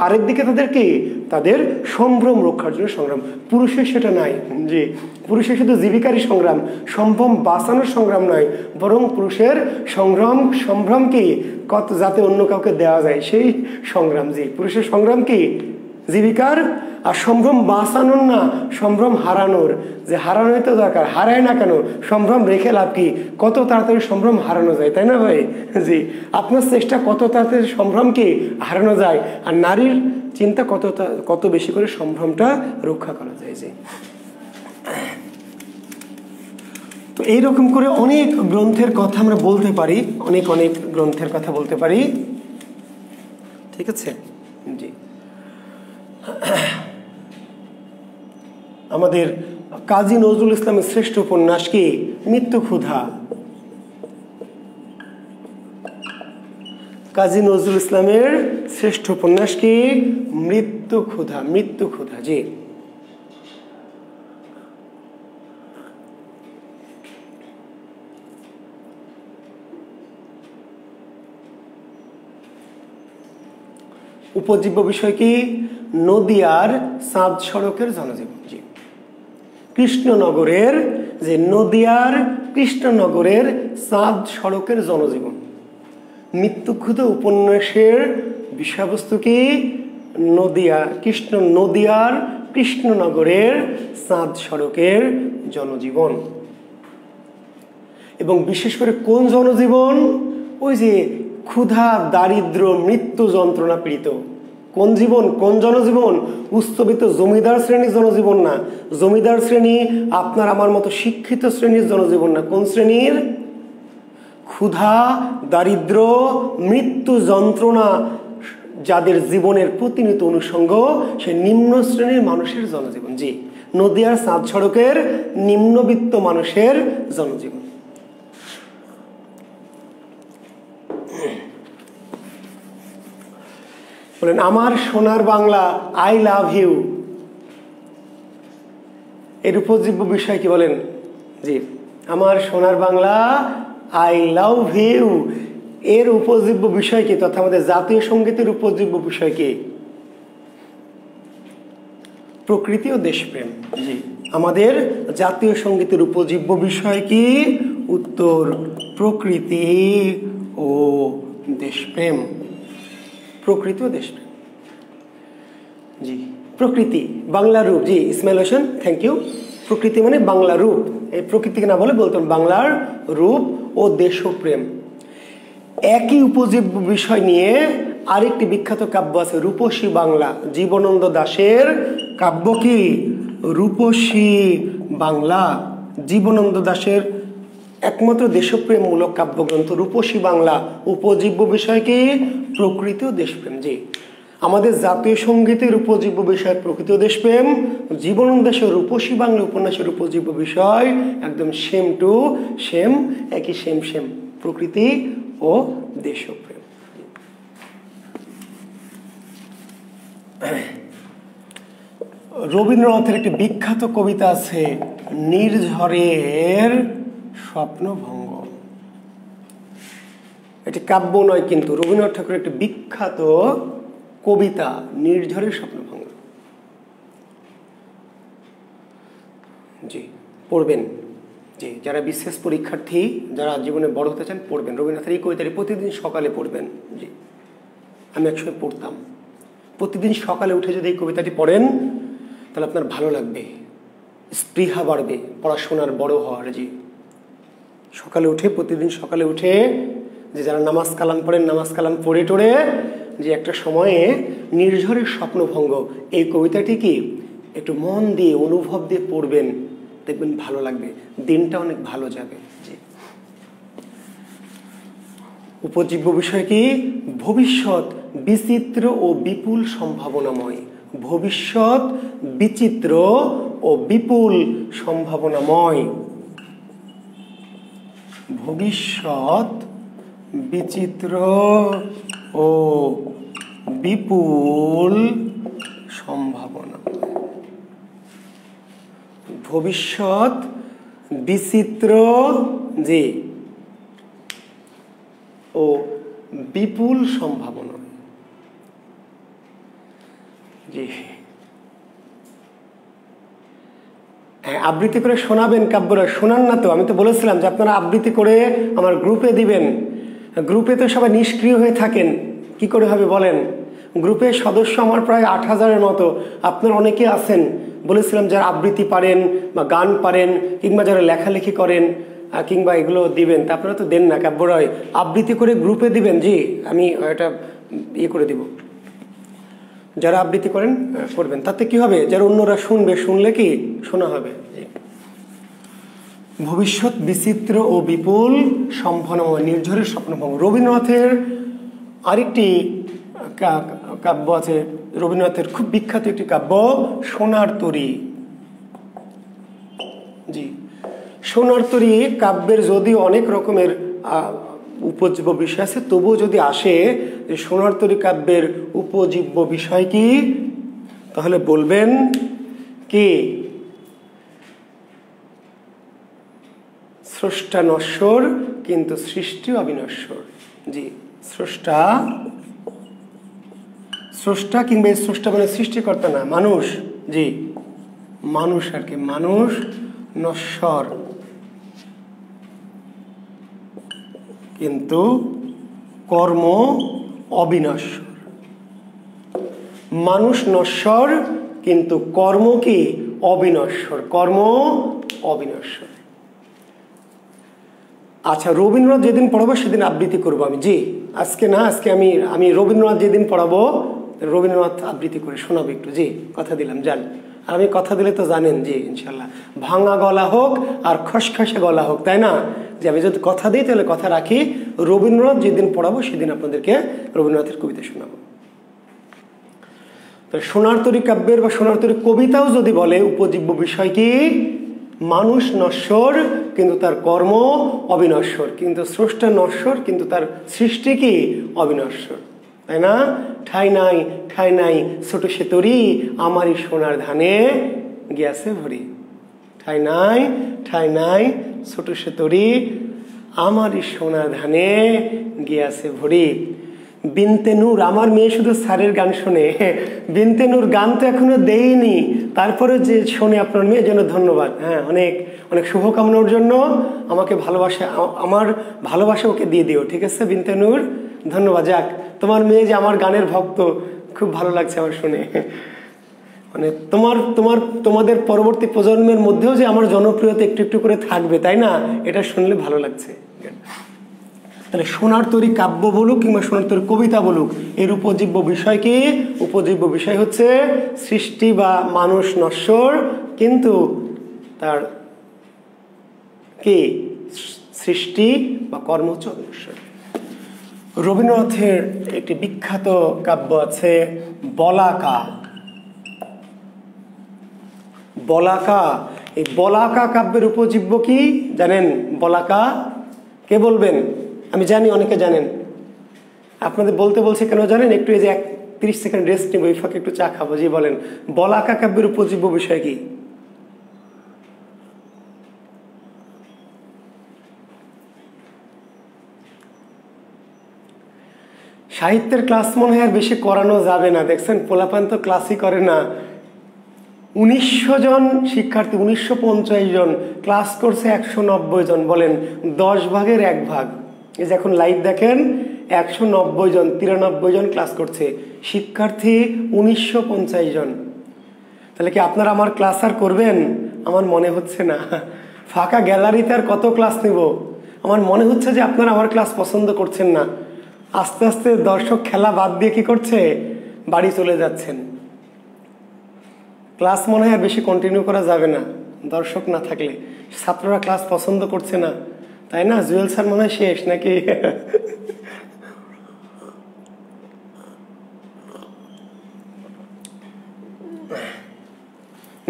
আরেকদিকে তাদের কি, তাদের সম্ভ্রম রক্ষার জন্য সংগ্রাম। পুরুষের সেটা নাই। জি, পুরুষের শুধু জীবিকারই সংগ্রাম, সম্ভ্রম বাঁচানোর সংগ্রাম নয়, বরং পুরুষের সম্ভ্রম কি, কত যাতে অন্য কাউকে দেওয়া যায় সেই সংগ্রাম। জি, পুরুষের সংগ্রাম কি জীবিকার, আর সম্ভ্রম বাঁচানোর না, সম্ভ্রম হারানোর। যে হারানোই তো দরকার, হারায় না কেন, সম্ভ্রম রেখে লাভ কি, কত তাড়াতাড়ি সম্ভ্রম হারানো যায়, তাই না ভাই? জি, আপনার চেষ্টা কত তাড়াতাড়ি সম্ভ্রম কি হারানো যায়, আর নারীর চিন্তা কত বেশি করে সম্ভ্রমটা রক্ষা করা যায়। জি, তো এইরকম করে অনেক গ্রন্থের কথা আমরা বলতে পারি, অনেক গ্রন্থের কথা বলতে পারি, ঠিক আছে। জি, আমাদের কাজী নজরুল ইসলামের শ্রেষ্ঠ উপন্যাস কি, মৃত্যু ক্ষুধা। কাজী নজরুল ইসলামের শ্রেষ্ঠ উপন্যাস কি, মৃত্যু ক্ষুধা। মৃত্যু ক্ষুধা। জি, উপজীব্য বিষয় কি, নদিয়ার চাঁদ সড়কের জনজীবন। জি, কৃষ্ণনগরের, যে নদিয়ার কৃষ্ণনগরের চাঁদ সড়কের জনজীবন। মৃত্যুক্ষুধা উপন্যাসের বিষয়বস্তু কি, নদিয়ার কৃষ্ণনগরের চাঁদ সড়কের জনজীবন। এবং বিশেষ করে কোন জনজীবন, ওই যে ক্ষুধা, দারিদ্র, মৃত্যু যন্ত্রণা পীড়িত কোন জীবন, কোন জনজীবন, উচ্চবিত্ত জমিদার শ্রেণীর জনজীবন না, জমিদার শ্রেণী আপনার আমার মতো শিক্ষিত শ্রেণীর জনজীবন না। কোন শ্রেণীর, ক্ষুধা, দারিদ্র, মৃত্যু যন্ত্রণা যাদের জীবনের প্রতিনিয়ত অনুষঙ্গ, সে নিম্ন শ্রেণীর মানুষের জনজীবন। জি, নদিয়ার চাঁদ সড়কের নিম্নবিত্ত মানুষের জনজীবন। বলেন আমার সোনার বাংলা, আই লাভ ইউ, এর উপজীব্য বিষয় কি বলেন? জি, আমার সোনার বাংলা, আই লাভ ইউ, এর উপজীব্য বিষয় কি, তথা আমাদের জাতীয় সঙ্গীতের উপজীব্য বিষয় কি, প্রকৃতি ও দেশপ্রেম। জি, আমাদের জাতীয় সঙ্গীতের উপজীব্য বিষয় কি, উত্তর প্রকৃতি ও দেশপ্রেম। প্রকৃতি ও দেশপ্রেম। জি, প্রকৃতি বাংলা রূপ। জি, ইসমাইল হোসেন, থ্যাংক ইউ। প্রকৃতি মানে বাংলা রূপ, এই প্রকৃতিকে না বলে বলতাম বাংলার রূপ ও দেশপ্রেম। একই উপজীব্য বিষয় নিয়ে আরেকটি বিখ্যাত কাব্য আছে রূপসী বাংলা, জীবনানন্দ দাশের কাব্য কি রূপসী বাংলা। জীবনানন্দ দাশের একমাত্র দেশপ্রেমমূলক কাব্যগ্রন্থ রূপসী বাংলা। উপজীব্য বিষয় কি প্রকৃতি ও দেশপ্রেম। জি, আমাদের জাতীয় সঙ্গীতের উপজীব্য বিষয় প্রকৃতি ও দেশপ্রেম, জীবনানন্দ দাশের রূপসী বাংলা উপন্যাসের উপজীব্য বিষয় একদম সেম টু সেম, একই সেম সেম, প্রকৃতি ও দেশপ্রেম। রবীন্দ্রনাথের একটি বিখ্যাত কবিতা আছে নির্ঝরের স্বপ্নভঙ্গ। এটি কাব্য নয়, কিন্তু রবীন্দ্রনাথ ঠাকুরের একটি বিখ্যাত কবিতা নির্ঝরের স্বপ্নভঙ্গ। জি, পড়বেন। জি, যারা বিশেষ পরীক্ষার্থী, যারা জীবনে বড় হতে চান পড়বেন রবীন্দ্রনাথের এই কবিতাটি প্রতিদিন সকালে পড়বেন। জি, আমি একসময় পড়তাম। প্রতিদিন সকালে উঠে যদি এই কবিতাটি পড়েন তাহলে আপনার ভালো লাগবে, স্পৃহা বাড়বে পড়াশোনার, বড় হওয়ার। জি, সকালে উঠে, প্রতিদিন সকালে উঠে যে যারা নামাজ কালাম পড়েন, নামাজ কালাম পড়ে টোড়ে যে একটা সময়ে নির্ঝরের স্বপ্নভঙ্গ এই কবিতাটি কি একটু মন দিয়ে অনুভব দিয়ে পড়বেন, দেখবেন ভালো লাগবে, দিনটা অনেক ভালো যাবে। জি, উপজীব্য বিষয় কি ভবিষ্যৎ বিচিত্র ও বিপুল সম্ভাবনাময়। ভবিষ্যৎ বিচিত্র ও বিপুল সম্ভাবনাময়। ভবিষ্যৎ বিচিত্র ও বিপুল সম্ভাবনা। ভবিষ্যৎ বিচিত্র যে ও বিপুল সম্ভাবনা। জি, হ্যাঁ, আবৃত্তি করে শোনাবেন কাব্যরা। শোনান না তো, আমি তো বলেছিলাম যে আপনারা আবৃত্তি করে আমার গ্রুপে দিবেন। গ্রুপে তো সবাই নিষ্ক্রিয় হয়ে থাকেন, কি করে হবে বলেন? গ্রুপের সদস্য আমার প্রায় 8,000-এর মতো। আপনারা অনেকে আছেন, বলেছিলাম যারা আবৃত্তি পারেন বা গান পারেন কিংবা যারা লেখালেখি করেন কিংবা এগুলো দিবেন, তা আপনারা তো দেন না। কাব্যরায় আবৃত্তি করে গ্রুপে দিবেন। জি, আমি এটা ইয়ে করে দিব। যারা আবৃত্তি করেন করবেন, তাতে কি হবে, যারা অন্যরা শুনবে, শুনলে কি শোনা হবে। ভবিষ্যৎ বিচিত্র ও বিপুল সম্ভাবনাময়, নির্ঝরের স্বপ্নভঙ্গ। রবীন্দ্রনাথের আরেকটি কাব্য আছে, রবীন্দ্রনাথের খুব বিখ্যাত একটি কাব্য সোনার তরী। জি, সোনার তরী কাব্যের যদিও অনেক রকমের উপজীব্য বিষয় আছে, তবুও যদি আসে যে সোনার তরী কাব্যের উপজীব্য বিষয় কি, তাহলে বলবেন কি স্রষ্টা নশ্বর কিন্তু সৃষ্টি অবিনশ্বর। জি, স্রষ্টা কিংবা স্রষ্টা মানে সৃষ্টিকর্তা না, মানুষ। জি, মানুষ আর কি, মানুষ নশ্বর কিন্তু কর্ম অবিনশ্বর। মানুষ নশ্বর কিন্তু কর্ম কি অবিনশ্বর, কর্ম অবিনশ্বর। আচ্ছা, রবীন্দ্রনাথ যেদিন পড়াবো সেদিন আবৃত্তি করবো আমি। জি, আজকে না, আজকে আমি রবীন্দ্রনাথ যেদিন পড়াবো রবীন্দ্রনাথ আবৃত্তি করে শোনাবো একটু। জি, কথা দিলাম, যান। আর আমি কথা দিলে তো জানেন, জি ইনশাল্লাহ, ভাঙা গলা হোক আর খসখসে গলা হোক, তাই না? যে আমি যদি কথা দিই তাহলে কথা রাখি। রবীন্দ্রনাথ যেদিন পড়াবো সেদিন আপনাদেরকে রবীন্দ্রনাথের কবিতা শোনাবো। তো সোনার তরী কাব্যের বা সোনার তরী কবিতাও যদি বলে উপজীব্য বিষয় কি মানুষ নশ্বর কিন্তু তার কর্ম অবিনশ্বর, কিন্তু স্রষ্টা নশ্বর কিন্তু তার সৃষ্টি কি অবিনশ্বর, তাই না? ঠাই নাই ঠাই নাই ছোট সে তরি আমারই সোনার ধানে গিয়াছে ভরি। ঠাই নাই ঠাই নাই ছোট সে তরি আমারই সোনার ধানে গিয়াছে ভরি। বিনতে নূর, আমার মেয়ে শুধু স্যারের গান শোনে। বিনতে নূর গান তো এখনো দেইনি, তারপরে যে শোনে আপনার মেয়ের জন্য ধন্যবাদ। হ্যাঁ, অনেক অনেক শুভকামনার জন্য আমাকে ভালোবাসা, আমার ভালোবাসা ওকে দিয়ে দিও, ঠিক আছে বিনতে নূর? ধন্যবাদ। যাক, তোমার মেয়ে যে আমার গানের ভক্ত, খুব ভালো লাগছে আমার শুনে। মানে তোমাদের পরবর্তী প্রজন্মের মধ্যেও যে আমার জনপ্রিয়তা একটু একটু করে থাকবে, তাই না? এটা শুনলে ভালো লাগছে। তাহলে সোনার তৈরি কাব্য বলুক কিংবা সোনার তৈরি কবিতা বলুক, এর উপজীব্য বিষয় কি? উপজীব্য বিষয় হচ্ছে সৃষ্টি বা মানুষ নশ্বর, কিন্তু তার কি সৃষ্টি বা কর্ম হচ্ছে অনশ্বর। রবীন্দ্রনাথের একটি বিখ্যাত কাব্য আছে বলাকা। বলাকা, এই বলাকা কাব্যের উপজীব্য কি জানেন? বলাকা কে বলবেন? আমি জানি অনেকে জানেন, আপনাদের বলতে বলছে কেন জানেন? একটু এই যে 30 সেকেন্ড রেস্ট নেব, এই ফাঁকে একটু চা খাবো। জি বলেন, বলাকা কাব্যের উপজীব্য বিষয় কি? সাহিত্যের ক্লাস মনে হয় আর বেশি করানো যাবে না, দেখছেন পোলাপান তো ক্লাসই করে না। 1900 জন শিক্ষার্থী, 1950 জন ক্লাস করছে, 190 জন, বলেন 10 ভাগের 1 ভাগ। এই যে এখন লাইভ দেখেন 190 জন, 93 জন ক্লাস করছে, শিক্ষার্থী 1950 জন। তাহলে কি আপনারা আমার ক্লাস আর করবেন? আমার মনে হচ্ছে না। ফাঁকা গ্যালারিতে আর কত ক্লাস নেব? আমার মনে হচ্ছে যে আপনারা আমার ক্লাস পছন্দ করছেন না। আস্তে আস্তে দর্শক খেলা বাদ দিয়ে কি করছে? বাড়ি চলে যাচ্ছেন। ক্লাস মনে হয় আর বেশি কন্টিনিউ করা যাবে না দর্শক না থাকলে। ছাত্ররা ক্লাস পছন্দ করছে না, তাই না? জুয়েল স্যার মনে হয় শেষ নাকি?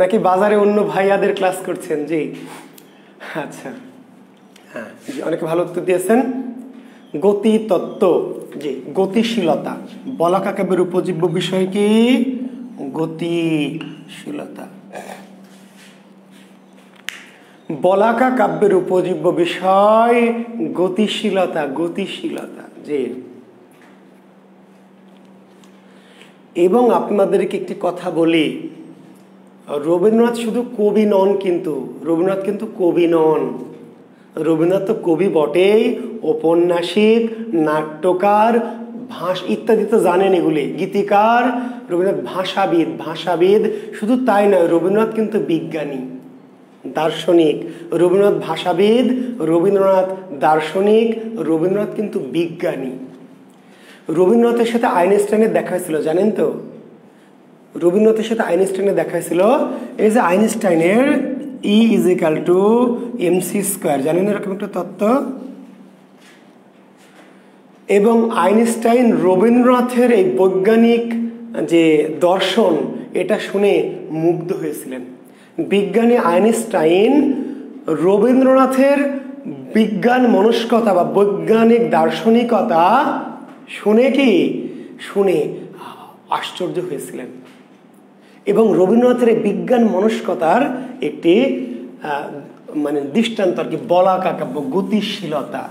নাকি বাজারে অন্য ভাইয়াদের ক্লাস করছেন? জি আচ্ছা, হ্যাঁ অনেকে ভালো উত্তর দিয়েছেন। গতি তত্ত্ব, জি গতিশীলতা। বলাকা কাব্যের উপজীব্য বিষয় কি? গতিশীলতা। বলাকা কাব্যের উপজীব্য বিষয় গতিশীলতা। গতিশীলতা, জি। এবং আপনাদেরকে একটি কথা বলি, রবীন্দ্রনাথ শুধু কবি নন, কিন্তু রবীন্দ্রনাথ কিন্তু কবি নন। রবীন্দ্রনাথ তো কবি বটেই, ঔপন্যাসিক, নাট্যকার, ইত্যাদি তো জানেন এগুলি, গীতিকার। রবীন্দ্রনাথ ভাষাবিদ। ভাষাবিদ শুধু তাই নয়, রবীন্দ্রনাথ কিন্তু বিজ্ঞানী, দার্শনিক। রবীন্দ্রনাথ ভাষাবিদ, রবীন্দ্রনাথ দার্শনিক, রবীন্দ্রনাথ কিন্তু বিজ্ঞানী। রবীন্দ্রনাথের সাথে আইনস্টাইনের দেখা হয়েছিল, জানেন তো? রবীন্দ্রনাথের সাথে আইনস্টাইনের দেখা হয়েছিল। এই যে আইনস্টাইনের E = mc², জানেন এরকম একটা তত্ত্ব? এবং আইনস্টাইন রবীন্দ্রনাথের এই বৈজ্ঞানিক যে দর্শন, এটা শুনে মুগ্ধ হয়েছিলেন। বিজ্ঞানী আইনস্টাইন রবীন্দ্রনাথের বিজ্ঞান মনস্কতা বা বৈজ্ঞানিক দার্শনিকতা শুনে আশ্চর্য হয়েছিলেন। এবং রবীন্দ্রনাথের এই বিজ্ঞান মনস্কতার একটি মানে দৃষ্টান্ত আর কি বলাকা কাব্য, গতিশীলতা।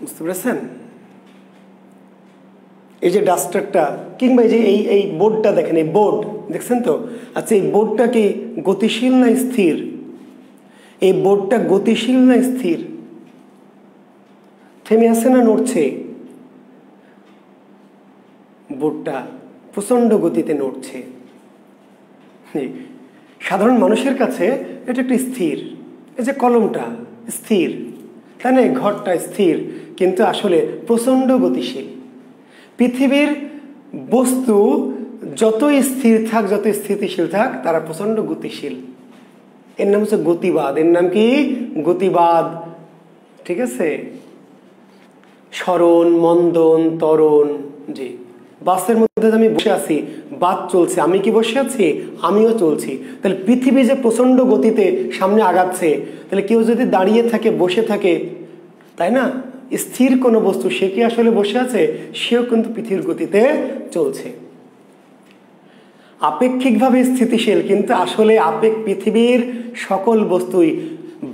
বুঝতে পেরেছেন? এই যে ডাস্টারটা কিংবা এই যে এই বোর্ডটা দেখেন, এই বোর্ড দেখছেন তো? আচ্ছা, এই বোর্ডটা কি গতিশীল না স্থির? এই বোর্ডটা গতিশীল না স্থির? থেমে আছে না নড়ছে? বোর্ডটা প্রচন্ড গতিতে নড়ছে। সাধারণ মানুষের কাছে এটা একটি স্থির, এই যে কলমটা স্থির, তাই না? এই ঘরটা স্থির, কিন্তু আসলে প্রচন্ড গতিশীল। পৃথিবীর বস্তু যতই স্থির থাক, যতই স্থিতিশীল থাক, তারা প্রচন্ড গতিশীল। এর নাম হচ্ছে গতিবাদ। এর নাম কি? গতিবাদ। ঠিক আছে? স্মরণ, মন্দন, ত্বরণ। জি, বাসের মধ্যে আমি বসে আছি, বাস চলছে, আমি কি বসে আছি? আমিও চলছি। তাহলে পৃথিবী যে প্রচন্ড গতিতে সামনে আগাচ্ছে, তাহলে কেউ যদি দাঁড়িয়ে থাকে, বসে থাকে, তাই না, স্থির কোনো বস্তু, সে কি আসলে বসে আছে? সেও কিন্তু পৃথিবীর গতিতে চলছে। আপেক্ষিকভাবে স্থিতিশীল, কিন্তু আসলে পৃথিবীর সকল বস্তুই,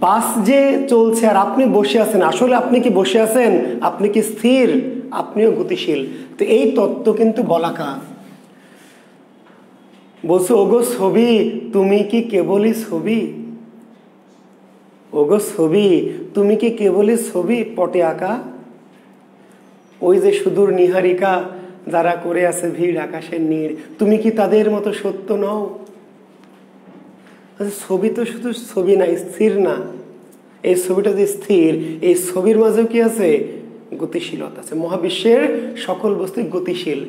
বাস যে চলছে আর আপনি বসে আছেন, আসলে আপনি কি বসে আছেন? আপনি কি স্থির? আপনিও গতিশীল। তো এই তত্ত্ব কিন্তু বলাকা। বলছো, ওগো ছবি তুমি কি কেবলই ছবি? ওগো ছবি তুমি কি কেবলই ছবি পটে আঁকা? ওই যে সুদূর নিহারিকা, যারা করে আছে ভিড় আকাশের নীড়, তুমি কি তাদের মতো সত্য নও? ছবি তো শুধু ছবি না, স্থির না। এই ছবিটা যে স্থির, এই ছবির মাঝেও কি আছে? গতিশীলতা আছে। মহাবিশ্বের সকল বস্তু গতিশীল।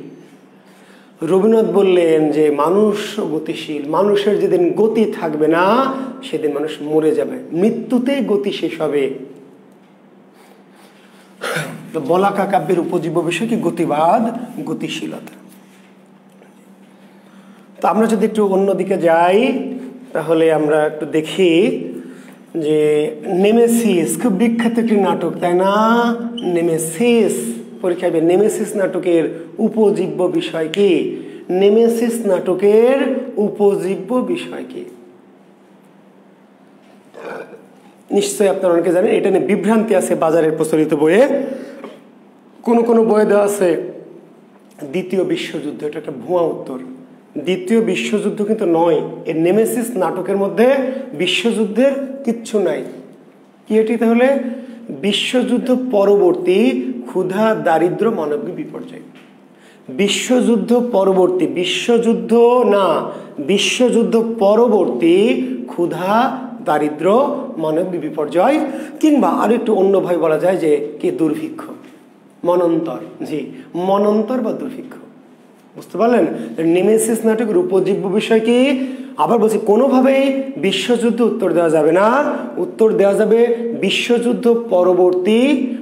রবীন্দ্রনাথ বললেন যে মানুষ গতিশীল, মানুষের যেদিন গতি থাকবে না সেদিন মানুষ মরে যাবে, মৃত্যুতেই গতি শেষ হবে। বলাকা কাব্যের উপজীব্য বিষয় কি? গতিবাদ, গতিশীলতা। তো আমরা যদি একটু অন্যদিকে যাই তাহলে আমরা একটু দেখি যে নেমেসিস খুব বিখ্যাত একটি নাটক, তাই না? নেমেসিস পরীক্ষায় নেমেসিস নাটকের উপজীব্য বিষয় কি? নেমেসিস নাটকের উপজীব্য বিষয় কি? নিশ্চয়ই আপনারা অনেকে জানেন। এটা নিয়ে বিভ্রান্তি আছে বাজারের প্রচলিত বইয়ে। কোনো বইয়ে দেওয়া আছে দ্বিতীয় বিশ্বযুদ্ধ। এটা একটা ভুয়া উত্তর। দ্বিতীয় বিশ্বযুদ্ধ কিন্তু নয়। এই নেমেসিস নাটকের মধ্যে বিশ্বযুদ্ধের কিচ্ছু নাই। কি এটি তাহলে? বিশ্বযুদ্ধ পরবর্তী ক্ষুধা, দারিদ্র, মানবিক বিপর্যয়। বিশ্বযুদ্ধ পরবর্তী, বিশ্বযুদ্ধ না, বিশ্বযুদ্ধ পরবর্তী ক্ষুধা, দারিদ্র, মানবিক বিপর্যয়, কিংবা আর একটু অন্যভাবে বলা যায় যে কি? দুর্ভিক্ষ, মনন্তর। জি, মনন্তর বা দুর্ভিক্ষ। বুঝতে পারলেন? নেমেসিস নাটকের উপজীব্য বিষয় কি? আবার বলছি, কোনোভাবেই বিশ্বযুদ্ধ উত্তর দেওয়া যাবে না। উত্তর দেওয়া যাবে বিশ্বযুদ্ধ পরবর্তী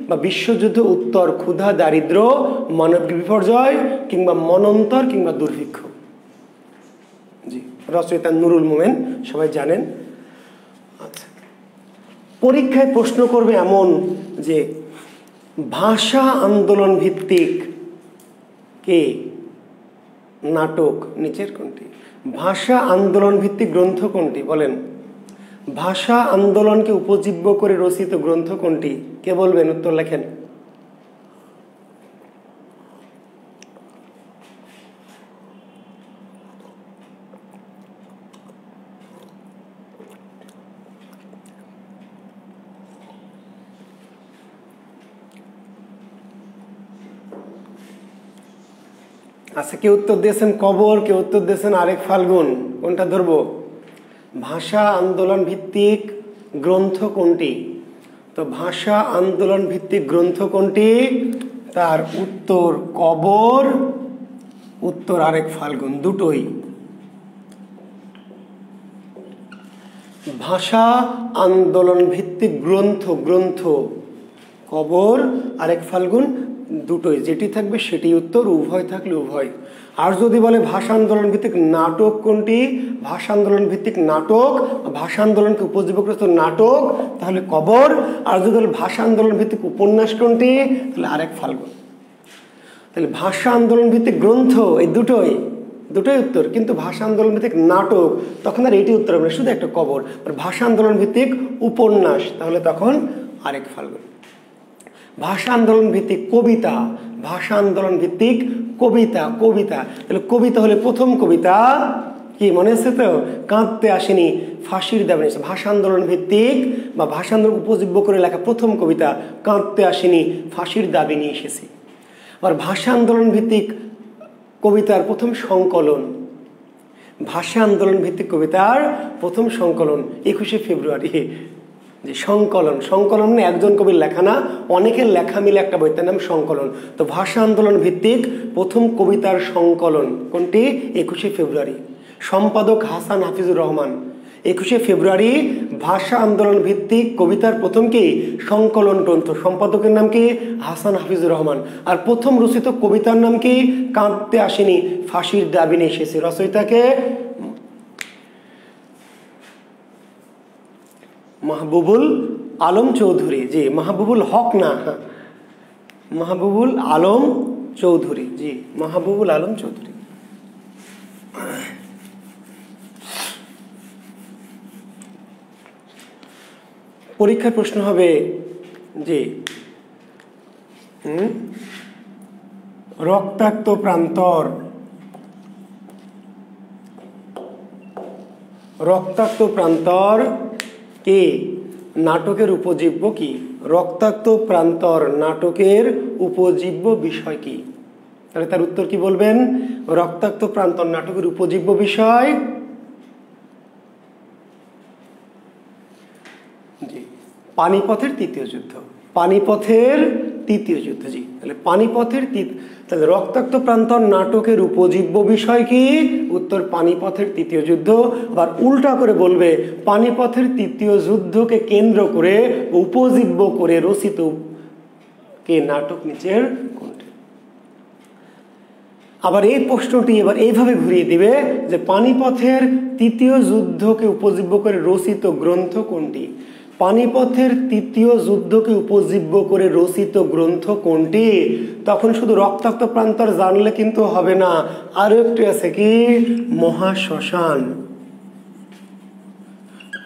বা বিশ্বযুদ্ধ উত্তর ক্ষুধা, দারিদ্র, মানবিক বিপর্যয়, কিংবা মনন্তর, কিংবা দুর্ভিক্ষ। জি, রচয়িতা নুরুল মোমেন, সবাই জানেন। আচ্ছা, পরীক্ষায় প্রশ্ন করবে এমন যে ভাষা আন্দোলন ভিত্তিক কে নাটক নিচের কোনটি? ভাষা আন্দোলন ভিত্তিক গ্রন্থ কোনটি? বলেন। ভাষা আন্দোলনকে উপজীব্য করে রচিত গ্রন্থ কোনটি? কে বলবেন? উত্তর লেখেন। আচ্ছা, কেউ উত্তর দিয়েছেন কবর, কেউ উত্তর দিয়েছেন আরেক ফাল্গুন। কোনটা ধরবো? ভাষা আন্দোলন ভিত্তিক গ্রন্থ কোনটি? তো ভাষা আন্দোলন ভিত্তিক গ্রন্থ কোনটি? তার উত্তর কবর, উত্তর আরেক ফাল্গুন, দুটোই। ভাষা আন্দোলন ভিত্তিক গ্রন্থ কবর, আরেক ফাল্গুন, দুটোই। যেটি থাকবে সেটি উত্তর, উভয় থাকলে উভয়। আর যদি বলে ভাষা আন্দোলন ভিত্তিক নাটক কোনটি? ভাষা আন্দোলন ভিত্তিক নাটক, ভাষা আন্দোলনকে উপজীব্য করে নাটক, তাহলে কবর। আর যদি বলে ভাষা আন্দোলন ভিত্তিক উপন্যাস কোনটি? তাহলে আরেক ফাল্গুন। তাহলে ভাষা আন্দোলন ভিত্তিক গ্রন্থ, এই দুটোই উত্তর। কিন্তু ভাষা আন্দোলন ভিত্তিক নাটক, তখন আর এটি উত্তর হবে না, শুধু একটা কবর। আর ভাষা আন্দোলন ভিত্তিক উপন্যাস, তাহলে তখন আরেক ফাল্গুন। ভাষা আন্দোলন ভিত্তিক কবিতা, ভাষা আন্দোলন ভিত্তিক কবিতা, তাহলে কবিতা হলে প্রথম কবিতা কি মনে আছে তো? কাঁদতে আসেনি, ফাঁসির দাবি নিয়েছে। ভাষা আন্দোলন ভিত্তিক বা ভাষা আন্দোলন উপজীব্য করে লেখা প্রথম কবিতা কাঁদতে আসেনি, ফাঁসির দাবি নিয়ে এসেছি। আবার ভাষা আন্দোলন ভিত্তিক কবিতার প্রথম সংকলন, ভাষা আন্দোলন ভিত্তিক কবিতার প্রথম সংকলন 21শে ফেব্রুয়ারি। যে সংকলন মানে একজন কবির লেখা না, অনেকের লেখা মিলে একটা বই, তার নাম সংকলন। তো ভাষা আন্দোলন ভিত্তিক প্রথম কবিতার সংকলন কোনটি? 21শে ফেব্রুয়ারি। সম্পাদক হাসান হাফিজুর রহমান। 21শে ফেব্রুয়ারি ভাষা আন্দোলন ভিত্তিক কবিতার প্রথম কি? সংকলন গ্রন্থ। সম্পাদকের নাম কি? হাসান হাফিজুর রহমান। আর প্রথম রচিত কবিতার নাম কি? কাঁদতে আসেনি, ফাঁসির দাবি নিয়ে এসেছে। রচয়িতাকে মাহবুবুল আলম চৌধুরী। জি, মাহবুবুল হক না, মাহবুবুল আলম চৌধুরী। জি, মাহবুবুল আলম চৌধুরী। পরীক্ষার প্রশ্ন হবে যে রক্তাক্ত প্রান্তর, রক্তাক্ত প্রান্তর কে নাটকের উপজীব্য কি? রক্তাক্ত প্রান্তর নাটকের উপজীব্য বিষয় কি? তাহলে তার উত্তর কি বলবেন? রক্তাক্ত প্রান্তর নাটকের উপজীব্য বিষয় জি পানিপথের তৃতীয় যুদ্ধ। পানিপথের তৃতীয় যুদ্ধ, জি। তাহলে পানিপথের তাহলে রক্তাক্ত প্রান্তর নাটকের উপজীব্য বিষয় কি? উত্তর পানিপথের তৃতীয় যুদ্ধ। আবার উল্টা করে বলবে পানিপথের তৃতীয় যুদ্ধকে কেন্দ্র করে উপজীব্য করে রচিত কে নাটক নিচের কোনটি? আবার এই প্রশ্নটি এবার এইভাবে ঘুরিয়ে দিবে যে পানিপথের তৃতীয় যুদ্ধকে উপজীব্য করে রচিত গ্রন্থ কোনটি? পানিপথের তৃতীয় যুদ্ধকে উপজীব্য করে রচিত গ্রন্থ কোনটি? তখন শুধু রক্তাক্ত প্রান্তর জানলে কিন্তু হবে না, আরো একটি আছে কি? মহাশ্মশান।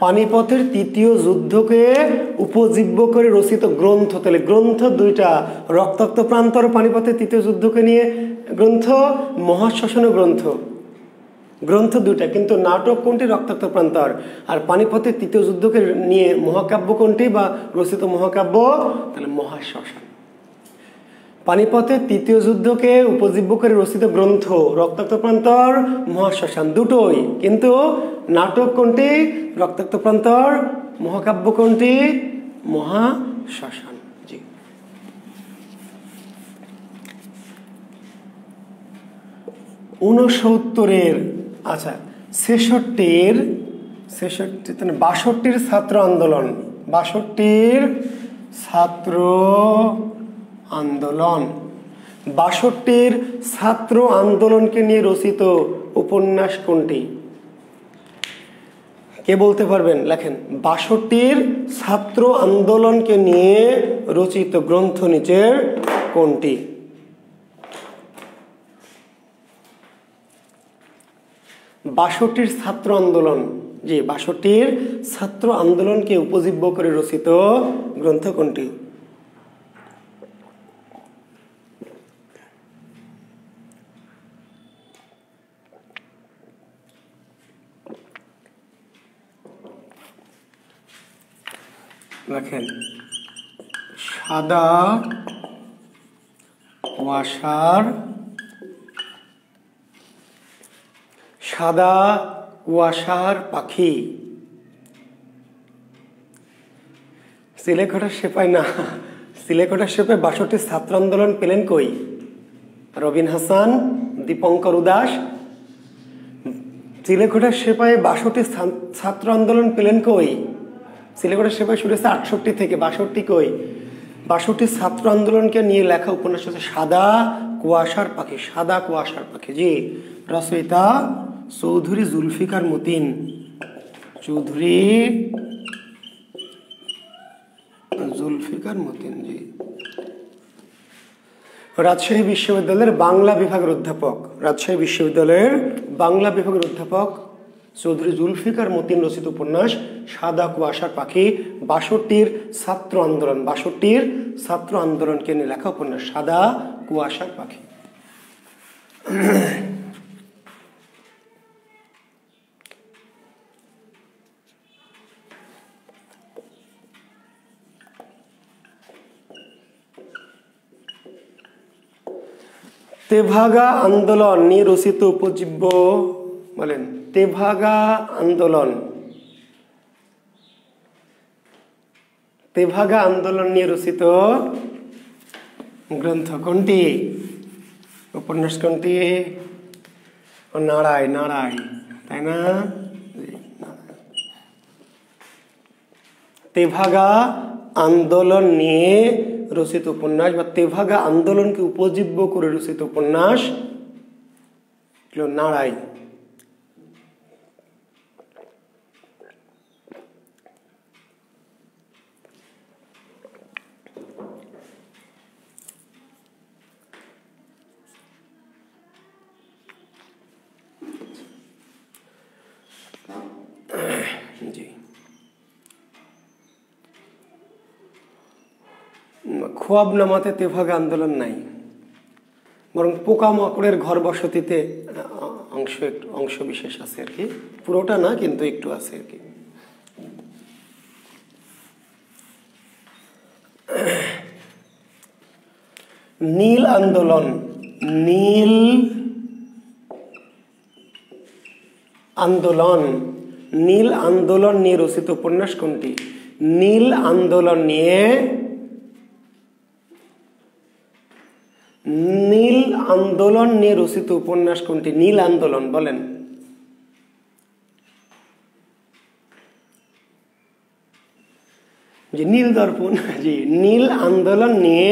পানিপথের তৃতীয় যুদ্ধকে উপজীব্য করে রচিত গ্রন্থ, তাহলে গ্রন্থ দুইটা, রক্তাক্ত প্রান্তর পানিপথের তৃতীয় যুদ্ধকে নিয়ে গ্রন্থ, মহাশ্মশান গ্রন্থ, গ্রন্থ দুইটা। কিন্তু নাটক কোনটি? রক্তাক্ত প্রান্তর। আর পানিপথের তৃতীয় যুদ্ধকে নিয়ে মহাকাব্য কোনটি বা রচিত মহাকাব্য? তাহলে মহাশ্মশান। পানিপথের তৃতীয় যুদ্ধকে উপজীব্য করে রচিত গ্রন্থ রক্তাক্ত প্রান্তর, মহাশ্মশান দুটোই। কিন্তু নাটক কোনটি? রক্তাক্ত প্রান্তর। মহাকাব্য কোনটি? মহাশ্মশান। জি। 69-এর আচ্ছা 66-এর 62-র ছাত্র আন্দোলন, 62-র ছাত্র আন্দোলন, 62-র ছাত্র আন্দোলনকে নিয়ে রচিত উপন্যাস কোনটি? কে বলতে পারবেন? লেখেন 62-র ছাত্র আন্দোলনকে নিয়ে রচিত গ্রন্থ নিচের কোনটি? 62-র ছাত্র আন্দোলন, জি 62-র ছাত্র আন্দোলনকে উপজীব্য করে রচিত গ্রন্থ কোনটি? দেখেন সাদা কুয়াশার, সাদা কুয়াশার পাখি। সিলেকোঠার সেপাই না, সিলেকোঠার সেপাই 62-র ছাত্র আন্দোলন পেলেন কই? রবিন হাসান, দীপঙ্কর উদাস। সিলেকোঠার সেপাই 62-র ছাত্র আন্দোলন পেলেন কই? সিলেকোঠার সেপাই শুরু হয়েছে 68 থেকে, 62 কই? 62-র ছাত্র আন্দোলনকে নিয়ে লেখা উপন্যাস হচ্ছে সাদা কুয়াশার পাখি। সাদা কুয়াশার পাখি, জি। রচয়িতা চৌধুরী জুলফিকার মতিন, চৌধুরী জুলফিকার মতিন, জি। রাজশাহী বিশ্ববিদ্যালয়ের বাংলা বিভাগের অধ্যাপক, রাজশাহী বিশ্ববিদ্যালয়ের বাংলা বিভাগের অধ্যাপক চৌধুরী জুলফিকার মতিন রচিত উপন্যাস সাদা কুয়াশার পাখি। 62-র ছাত্র আন্দোলন, 62-র ছাত্র আন্দোলনকে নিয়ে লেখা উপন্যাস সাদা কুয়াশার পাখি। তেভাগা আন্দোলন নিয়ে রচিত উপজীব্য বলেন? তেভাগা আন্দোলন, তেভাগা আন্দোলন নিয়ে রচিত গ্রন্থ কোনটি? উপন্যাস কোনটি? নাড়াই, নাড়াই, তাই না? তেভাগা আন্দোলন নিয়ে রচিত উপন্যাস বা তেভাগা আন্দোলনকে উপজীব্য করে রচিত উপন্যাস নাড়াই। জি। খোয়াবনামাতে তেভাগা আন্দোলন নাই, বরং পোকামাকড়ের ঘর বসতিতে অংশ বিশেষ আছে আর কি, পুরোটা না কিন্তু একটু আছে আর কি। নীল আন্দোলন, নীল আন্দোলন। নীল আন্দোলন নিয়ে রচিত উপন্যাস কোনটি? নীল আন্দোলন নিয়ে রচিত উপন্যাস কোনটি? নীল আন্দোলন বলেন। জি, নীল দর্পণ। জি, নীল আন্দোলন নিয়ে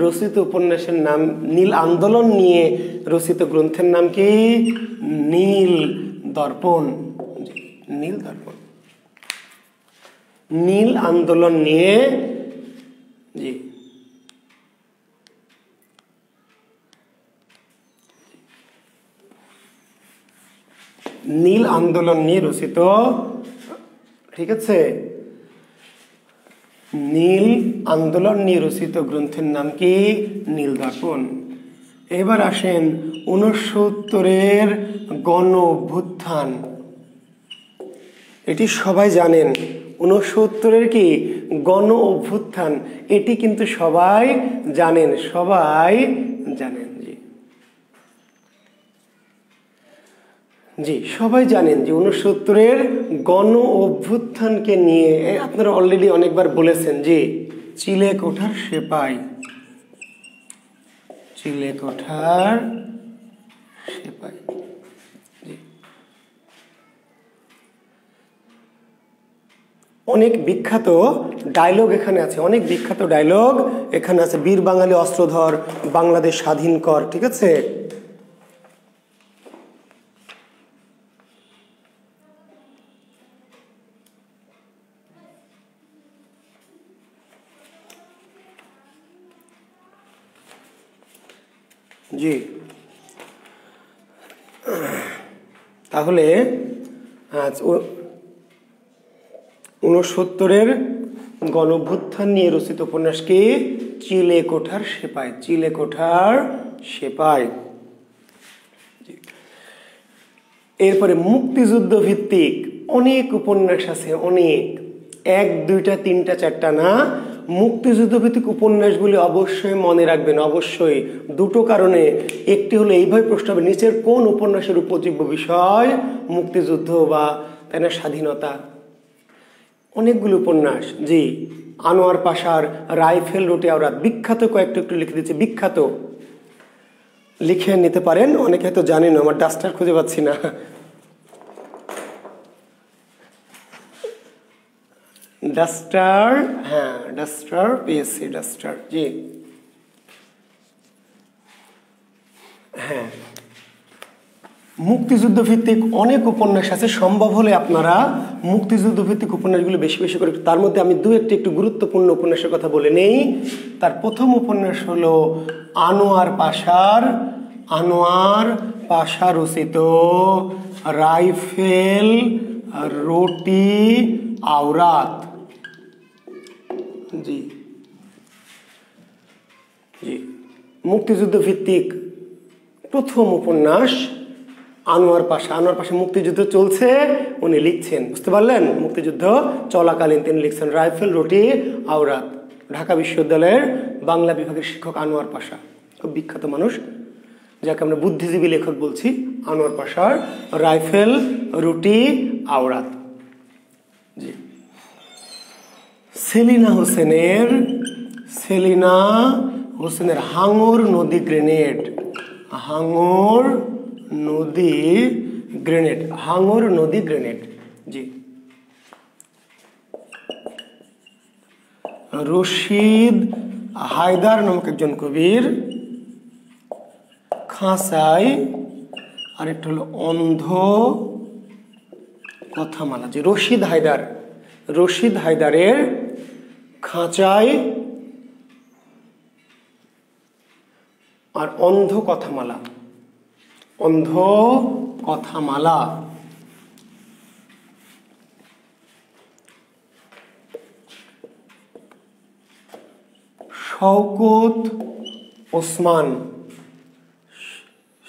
রচিত উপন্যাসের নাম, নীল আন্দোলন নিয়ে রচিত গ্রন্থের নাম কি? নীল দর্পণ। নীল দর্পণ। নীল আন্দোলন নিয়ে, জি, নীল আন্দোলন নিয়ে রচিত, ঠিক আছে, নীল আন্দোলন নিয়ে রচিত গ্রন্থের নাম কি? নীল দর্পণ। এবার আসেন ৬৯-এর গণ অভ্যুত্থান। এটি সবাই জানেন। ৬৯-এর কি গণ অভ্যুত্থান, এটি কিন্তু সবাই জানেন, সবাই জানেন। জি জি, সবাই জানেন যে ৬৯-এর গণ অভ্যুত্থানকে নিয়ে আপনারা অলরেডি অনেকবার বলেছেন যে চিলেকোঠার সেপাই, চিলেকোঠার সেপাই। অনেক বিখ্যাত ডায়লগ এখানে আছে, অনেক বিখ্যাত ডায়লগ এখানে আছে। বীর বাঙালি অস্ত্রধর, বাংলাদেশ স্বাধীন কর, ঠিক আছে। জি, তাহলে ৬৯-এর গণঅভ্যুত্থান নিয়ে রচিত উপন্যাস কি? চিলেকোঠার সেপাই, চিলেকোঠার সেপাই। এরপরে মুক্তিযুদ্ধ ভিত্তিক অনেক উপন্যাস আছে, অনেক, ১, ২টা, ৩টা, ৪টা না। মুক্তিযুদ্ধ ভিত্তিক উপন্যাসগুলি অবশ্যই মনে রাখবেন, অবশ্যই। দুটো কারণে, একটি হলো এইভাবে প্রশ্ন হবে, নিচের কোন উপন্যাসের উপজীব্য বিষয় মুক্তিযুদ্ধ বা তাই না স্বাধীনতা? অনেকগুলো উপন্যাস। জি, আনোয়ার পাশার রাইফেল রুটি আওরাত, বিখ্যাত কয়েকটা একটু লিখে দিচ্ছে, বিখ্যাত, লিখে নিতে পারেন। অনেকে হয়তো জানেন, আমার ডাস্টার খুঁজে পাচ্ছি না। ডাস্টার, হ্যাঁ ডাস্টার পেয়েছি, ডাস্টার। জি হ্যাঁ, মুক্তিযুদ্ধ ভিত্তিক অনেক উপন্যাস আছে। সম্ভব হলে আপনারা মুক্তিযুদ্ধ ভিত্তিক উপন্যাসগুলো বেশি বেশি করে, তার মধ্যে আমি একটি গুরুত্বপূর্ণ উপন্যাসের কথা বলে নেই। তার প্রথম উপন্যাস হলো আনোয়ার পাশা রচিত রাইফেল রুটি আওরাত। জি জি, মুক্তিযুদ্ধ ভিত্তিক প্রথম উপন্যাস আনোয়ার পাশা। মুক্তিযুদ্ধ চলছে, উনি লিখছেন, বুঝতে পারলেন? মুক্তিযুদ্ধ চলাকালীন তিনি লিখছেন রাইফেল রুটি আওরাত। ঢাকা বিশ্ববিদ্যালয়ের বাংলা বিভাগের শিক্ষক আনোয়ার পাশা, খুব বিখ্যাত মানুষ, যাকে আমরা বুদ্ধিজীবী লেখক বলছি। আনোয়ার পাশার রাইফেল রুটি আওরাত। জি, সেলিনা হোসেনের হাঙর নদী গ্রেনেড, হাঙর নদী গ্রেনেড। জি, রশিদ হায়দার নামক একজন কবির খাঁচায়, আরেকটা হলো অন্ধ কথামালা। যে রশিদ হায়দারের খাঁচায় আর অন্ধ কথামালা।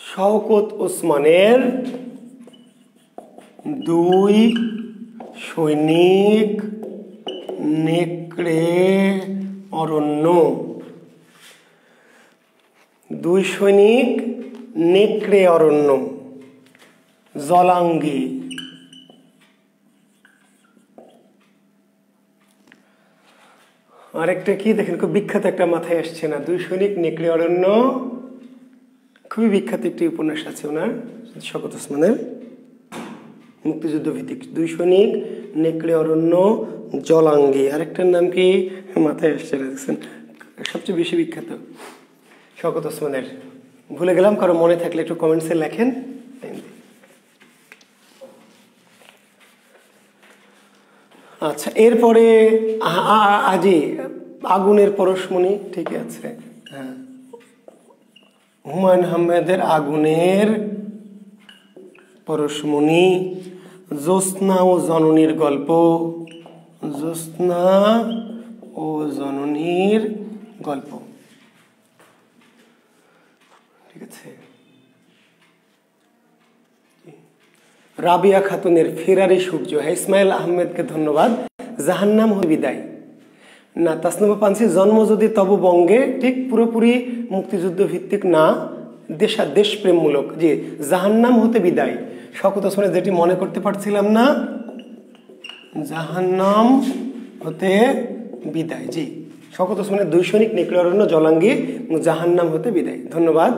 শওকত ওসমানের ২ সৈনিক নেকড়ে অরণ্য। দুই সৈনিক নেকড়ে অরণ্য, জলাঙ্গি। আরেকটা কি দেখেন, খুব বিখ্যাত একটা মাথায় আসছে না, দুই সৈনিক নেকড়ে অরণ্য, খুবই বিখ্যাত একটি উপন্যাস আছে ওনার, শওকত ওসমানের, মুক্তিযুদ্ধ ভিত্তিক। দুই সৈনিক নেকড়ে অরণ্য, জলাঙ্গি। আরেকটার নাম কি মাথায় আসছে না, দেখছেন, সবচেয়ে বেশি বিখ্যাত শওকত ওসমানের, ভুলে গেলাম, কারো মনে থাকলে একটু কমেন্টসে লেখেন। আচ্ছা, এরপরে আজি আগুনের পরশমণি, ঠিক আছে, হ্যাঁ, হুমায়ুন আহমেদের আগুনের পরশমণি। জ্যোৎস্না ও জননীর গল্প, জ্যোৎস্না ও জননীর গল্প, ঠিক আছে। রাবিয়া খাতুনের ফেরারি সূর্য, হ্যাঁ, ইসমাইল আহমেদকে ধন্যবাদ। জাহান্নাম হতে বিদায়, না, তাসনুবা পানসি জন্ম যদি তব বঙ্গে, ঠিক পুরোপুরি মুক্তিযুদ্ধ ভিত্তিক না, দেশপ্রেমমূলক। জি, জাহান্নাম হতে বিদায়, শওকত ওসমানের যেটি মনে করতে পারছিলাম না, জাহান্নাম হতে বিদায়। জি, শওকত ওসমানের দুই সৈনিক নেকড়ে অরণ্য, জলাঙ্গি, জাহান্নাম হতে বিদায়। ধন্যবাদ,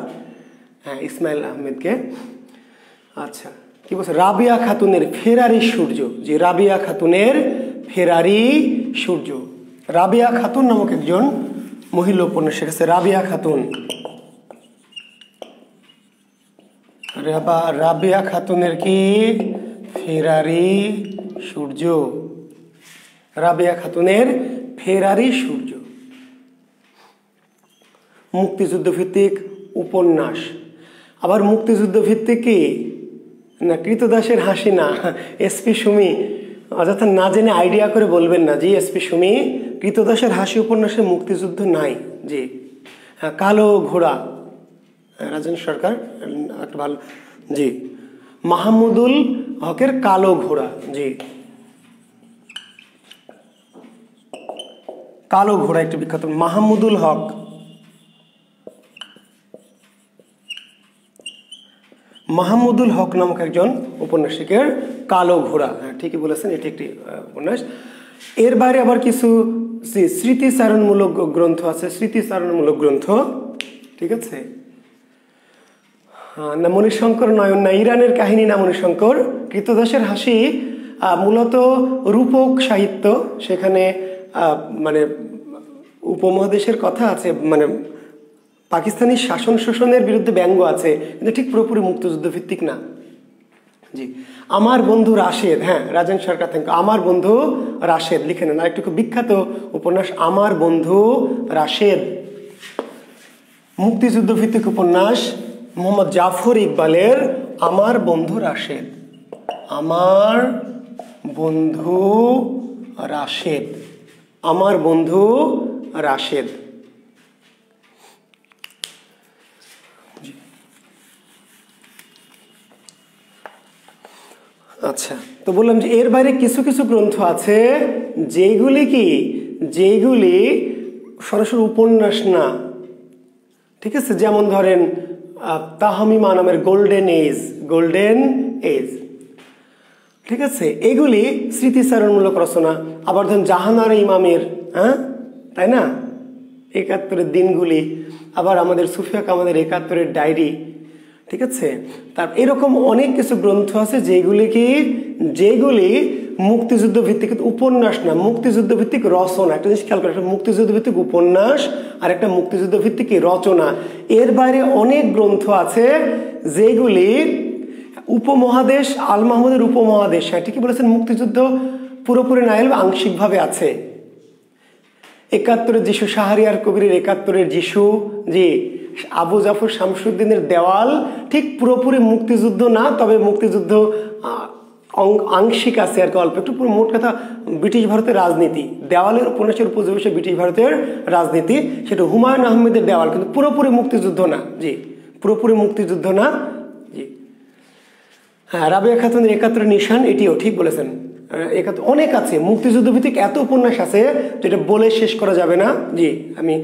হ্যাঁ, ইসমাইল আহমেদকে। আচ্ছা, কি বলছে, রাবিয়া খাতুনের ফেরারি সূর্য। যে রাবিয়া খাতুনের ফেরারি সূর্য, রাবিয়া খাতুন নামক একজন মহিলা উপন্যাসিক আছে, রাবিয়া খাতুন। রাবিয়া খাতুনের কি ফেরারি সূর্য, রাবিয়া খাতুনের ফেরারি সূর্য, মুক্তিযুদ্ধ ভিত্তিক উপন্যাস। আবার মুক্তিযুদ্ধ ভিত্তিক কি না, কৃতদাসের হাসি না, এসপি সুমি, অযথা না জেনে আইডিয়া করে বলবেন না। জি, এসপি সুমি, কৃতদাসের হাসি উপন্যাসে মুক্তিযুদ্ধ নাই। জি, হ্যাঁ, কালো ঘোড়া, রাজেন সরকার, একটা ভালো। জি, মাহমুদুল হকের কালো ঘোড়া। জি, কালো ঘোড়া একটি বিখ্যাত, মাহমুদুল হক, মাহমুদুল হক নামক একজন উপন্যাসিকের কালো ঘোড়া, হ্যাঁ, ঠিকই বলেছেন, এটি একটি উপন্যাস। এর বাইরে আবার কিছু স্মৃতিচারণমূলক গ্রন্থ আছে, স্মৃতিচারণমূলক গ্রন্থ, ঠিক আছে। না, মণিশঙ্কর নয়ন, না, ইরানের কাহিনী, না, মণিশঙ্কর। কৃতদাসের হাসি মূলত রূপক সাহিত্য, সেখানে মানে উপমহাদেশের কথা আছে, মানে পাকিস্তানি শাসন শোষণের বিরুদ্ধে ব্যঙ্গ আছে, কিন্তু ঠিক পুরোপুরি মুক্তিযুদ্ধ ভিত্তিক না। জি, আমার বন্ধু রাশেদ, হ্যাঁ, রাজেন সরকার থেকে, আমার বন্ধু রাশেদ লিখে নেন, আরেকটু খুব বিখ্যাত উপন্যাস, আমার বন্ধু রাশেদ। মুক্তিযুদ্ধ ভিত্তিক উপন্যাস মোহাম্মদ জাফর ইকবালের আমার বন্ধু রাশেদ, আমার বন্ধু রাশেদ, আমার বন্ধু রাশেদ। আচ্ছা, তো বললাম যে এর বাইরে কিছু কিছু গ্রন্থ আছে যেগুলি সরাসরি উপন্যাস না, ঠিক আছে। যেমন ধরেন তাহমিমা নামের গোল্ডেন এজ, ঠিক আছে, এগুলি স্মৃতিচারণমূলক রচনা। আবার ধরেন জাহানারা ইমামের, হ্যাঁ, তাই না, ৭১-এর দিনগুলি, আবার আমাদের সুফিয়া কামালের ৭১-এর ডায়েরি, ঠিক আছে। তার এরকম অনেক কিছু গ্রন্থ আছে যেগুলি মুক্তিযুদ্ধ ভিত্তিক উপন্যাস না, মুক্তিযুদ্ধ ভিত্তিক রচনা। একটা জিনিস খেয়াল করে, একটা মুক্তিযুদ্ধ ভিত্তিক উপন্যাস আর একটা মুক্তিযুদ্ধ ভিত্তিক রচনা। এর বাইরে অনেক গ্রন্থ আছে যেগুলি উপমহাদেশ, আল মাহমুদের উপমহাদেশ, হ্যাঁ, ঠিকই বলেছেন, মুক্তিযুদ্ধ পুরোপুরি না এলে আংশিকভাবে আছে। ৭১-এর যিশু, শাহরিয়ার কবিরের ৭১-এর যিশু, জি, আবু জাফর শামসুদ্দিনের দেওয়াল, ঠিক পুরোপুরি মুক্তিযুদ্ধ না, তবে মুক্তিযুদ্ধ আংশিক আছে আর কি, অল্প একটু। মোট কথা ব্রিটিশ ভারতের রাজনীতি, দেওয়ালের উপন্যাসের উপযোগী ব্রিটিশ ভারতের রাজনীতি, সেটা হুমায়ুন আহমেদের দেওয়াল, কিন্তু পুরোপুরি মুক্তিযুদ্ধ না। জি, পুরোপুরি মুক্তিযুদ্ধ না। জি, হ্যাঁ, রাবিয়া খাতুনের ৭১-এর নিশান, এটিও ঠিক বলেছেন। অনেক আছে মুক্তিযুদ্ধ ভিত্তিক, এত উপন্যাস আছে যেটা বলে শেষ করা যাবে না। জি, আমি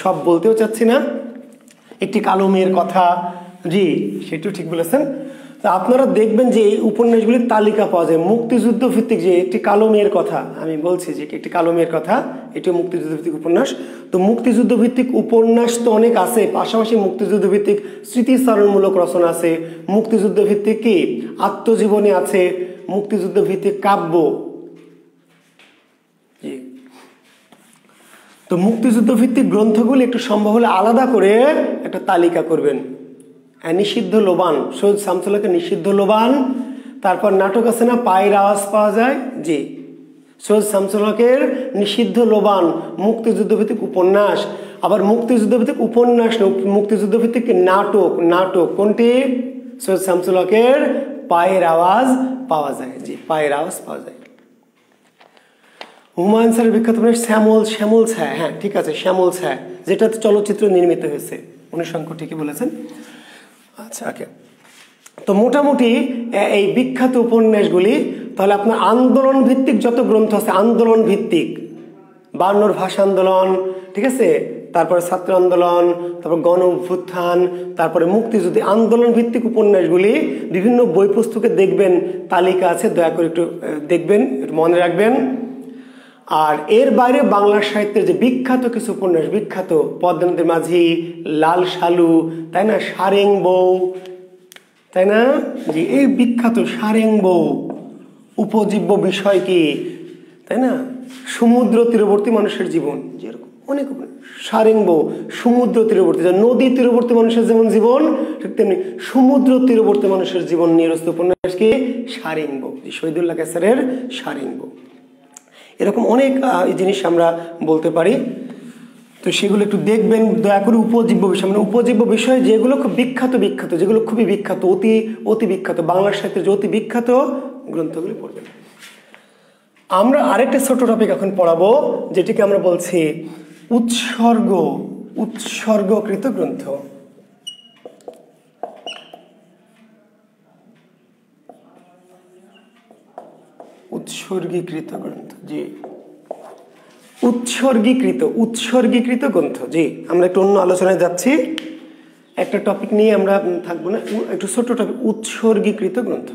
সব বলতেও চাচ্ছি না। একটি কালো মেয়ের কথা, জি সেটিও ঠিক বলেছেন। তা আপনারা দেখবেন যে এই উপন্যাসগুলির তালিকা পাওয়া যায় মুক্তিযুদ্ধ ভিত্তিক, যে একটি কালো মেয়ের কথা আমি বলছি যে একটি কালো মেয়ের কথা, এটিও মুক্তিযুদ্ধ ভিত্তিক উপন্যাস। তো মুক্তিযুদ্ধ ভিত্তিক উপন্যাস তো অনেক আছে, পাশাপাশি মুক্তিযুদ্ধ ভিত্তিক স্মৃতিচারণমূলক রচনা আছে, মুক্তিযুদ্ধ ভিত্তিক কি আত্মজীবনী আছে, মুক্তিযুদ্ধ ভিত্তিক কাব্য। তো মুক্তিযুদ্ধ ভিত্তিক গ্রন্থগুলি একটু সম্ভব হলে আলাদা করে একটা তালিকা করবেন। নিষিদ্ধ লোবান, সৈয়দ শামসুল হকের নিষিদ্ধ লোবান, তারপর নাটক আছে না পায়ের আওয়াজ পাওয়া যায়, জি সৈয়দ শামসুল হকের নিষিদ্ধ লোবান মুক্তিযুদ্ধ ভিত্তিক উপন্যাস। আবার মুক্তিযুদ্ধ ভিত্তিক উপন্যাস মুক্তিযুদ্ধ ভিত্তিক নাটক, নাটক কোনটি? সৈয়দ শামসুল হকের পায়ের আওয়াজ পাওয়া যায়, জি পায়ের আওয়াজ পাওয়া যায়। হুমায়ুন স্যারের বিখ্যাত শ্যামল ছায়া, হ্যাঁ ঠিক আছে শ্যামল ছায়া, যেটা চলচ্চিত্র নির্মিত হয়েছে, অনুসংখ্য ঠিকই বলেছেন। আচ্ছা ওকে, তো মোটামুটি এই বিখ্যাত উপন্যাসগুলি, তাহলে আপনার আন্দোলন ভিত্তিক যত গ্রন্থ আছে, আন্দোলন ভিত্তিক 52 ভাষা আন্দোলন, ঠিক আছে, তারপরে ছাত্র আন্দোলন, তারপর গণ অভ্যুত্থান, তারপরে মুক্তিযুদ্ধ, আন্দোলন ভিত্তিক উপন্যাসগুলি বিভিন্ন বই পুস্তকে দেখবেন তালিকা আছে, দয়া করে একটু দেখবেন, একটু মনে রাখবেন। আর এর বাইরে বাংলা সাহিত্যের যে বিখ্যাত কিছু উপন্যাস, বিখ্যাত পদ্মা নদীর মাঝি, লাল সালু, তাই না, সারেং বউ, তাই না, জি এই বিখ্যাত সারেং বউ, উপজীব্য বিষয় কি, তাই না, সমুদ্র তীরবর্তী মানুষের জীবন, যেরকম অনেক সারেং বউ, সমুদ্র তীরবর্তী, নদী তীরবর্তী মানুষের যেমন জীবন ঠিক তেমনি সমুদ্র তীরবর্তী মানুষের জীবন নিয়ে রচিত উপন্যাস কি সারেং বউ, শহীদুল্লাহ কায়সারের সারেং বউ। এরকম অনেক জিনিস আমরা বলতে পারি, তো সেগুলো একটু দেখবেন দয়া করে। উপজীব্য বিষয় মানে উপজীব্য বিষয় যেগুলো খুব বিখ্যাত, যেগুলো খুবই বিখ্যাত, অতি বিখ্যাত, বাংলা সাহিত্যের যে অতি বিখ্যাত গ্রন্থগুলি পড়বেন। আমরা আরেকটা ছোট টপিক এখন পড়াবো, যেটিকে আমরা বলছি উৎসর্গকৃত গ্রন্থ। উৎসর্গীকৃত গ্রন্থ, জি উৎসর্গীকৃত গ্রন্থ, জি আমরা একটু অন্য আলোচনায় যাচ্ছি, একটা টপিক নিয়ে আমরা থাকবো না, একটু ছোট টপিক, উৎসর্গীকৃত গ্রন্থ।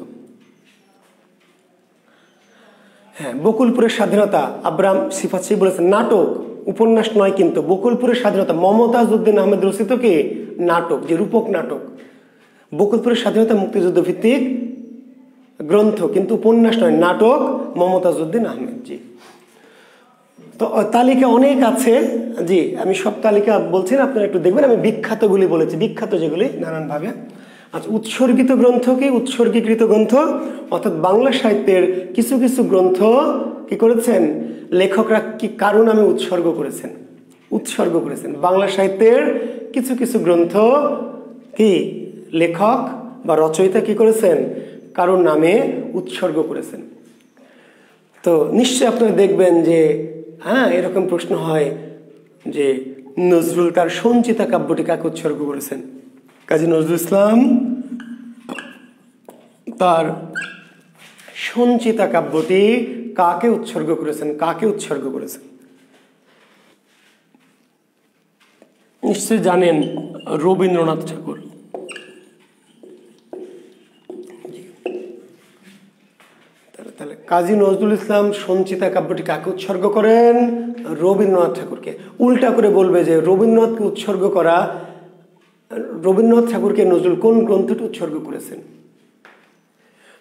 হ্যাঁ, বকুলপুরের স্বাধীনতা, আব্রাহাম সিফাতসি বলেছেন নাটক, উপন্যাস নয় কিন্তু। বকুলপুরের স্বাধীনতা মমতাজ উদ্দিন আহমেদ রচিত কি নাটক, যে রূপক নাটক। বকুলপুরের স্বাধীনতা মুক্তিযুদ্ধ ভিত্তিক গ্রন্থ কিন্তু উপন্যাস নয়, নাটক, মমতাজ উদ্দিন আহমেদ, জি। তো তালিকা অনেক আছে, জি আমি সব তালিকা বলছি না, আপনারা একটু দেখবেন, আমি বিখ্যাতগুলি বলেছি, বিখ্যাত যেগুলি নানানভাবে। আচ্ছা, উৎসর্গিত গ্রন্থ কি উৎসর্গীকৃত গ্রন্থ, অর্থাৎ বাংলা সাহিত্যের কিছু কিছু গ্রন্থ কি করেছেন লেখকরা, কি কারণ নামে উৎসর্গ করেছেন। বাংলা সাহিত্যের কিছু কিছু গ্রন্থ কি লেখক বা রচয়িতা কি করেছেন কারণ নামে উৎসর্গ করেছেন। তো নিশ্চয়ই আপনারা দেখবেন যে হ্যাঁ এরকম প্রশ্ন হয় যে নজরুল তার সঞ্চিতা কাব্যটি কাকে উৎসর্গ করেছেন? কাজী নজরুল ইসলাম তার সঞ্চিতা কাব্যটি কাকে উৎসর্গ করেছেন? নিশ্চয়ই জানেন, রবীন্দ্রনাথ ঠাকুর। তাহলে কাজী নজরুল ইসলাম সঞ্চিতা কাব্যটি কাকে উৎসর্গ করেন? রবীন্দ্রনাথ ঠাকুরকে। উল্টা করে বলবে যে রবীন্দ্রনাথকে উৎসর্গ করা, রবীন্দ্রনাথ ঠাকুরকে নজরুল কোন গ্রন্থটি উৎসর্গ করেছেন?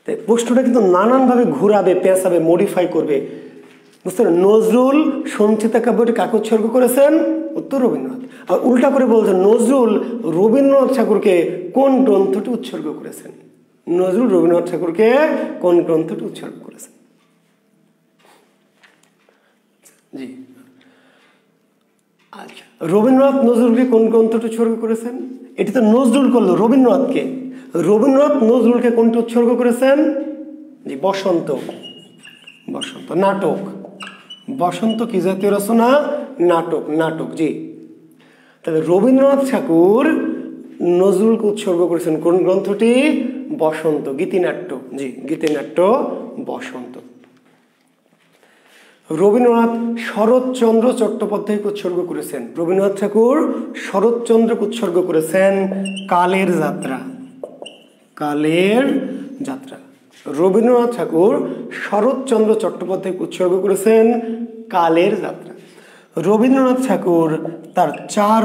তাই প্রশ্নটা কিন্তু নানানভাবে ঘুরাবে, পেঁচাবে, মডিফাই করবে, বুঝতে পারেন। নজরুল সঞ্চিতা কাব্যটি কাকে উৎসর্গ করেছেন? উত্তর রবীন্দ্রনাথ। আর উল্টা করে বলছেন নজরুল রবীন্দ্রনাথ ঠাকুরকে কোন গ্রন্থটি উৎসর্গ করেছেন? নজরুল রবীন্দ্রনাথ ঠাকুরকে কোন গ্রন্থটি উৎসর্গ করেছেন? জি আচ্ছা, রবীন্দ্রনাথ নজরুলকে কোন গ্রন্থটি উৎসর্গ করেছেন? এটি তো নজরুল করলো রবীন্দ্রনাথকে। রবীন্দ্রনাথ নজরুলকে কোনটি উৎসর্গ করেছেন? জি বসন্ত। নাটক। বসন্ত কি জাতীয় রচনা? নাটক, জি। তাহলে রবীন্দ্রনাথ ঠাকুর নজরুলকে উৎসর্গ করেছেন কোন গ্রন্থটি? বসন্ত, গীতিনাট্য, জি গীতিনাট্য বসন্ত। রবীন্দ্রনাথ শরৎচন্দ্র চট্টোপাধ্যায়কে উৎসর্গ করেছেন। রবীন্দ্রনাথ ঠাকুর শরৎচন্দ্রকে উৎসর্গ করেছেন কালের যাত্রা। কালের যাত্রা। রবীন্দ্রনাথ ঠাকুর শরৎচন্দ্র চট্টোপাধ্যায়কে উৎসর্গ করেছেন কালের যাত্রা। রবীন্দ্রনাথ ঠাকুর তার 4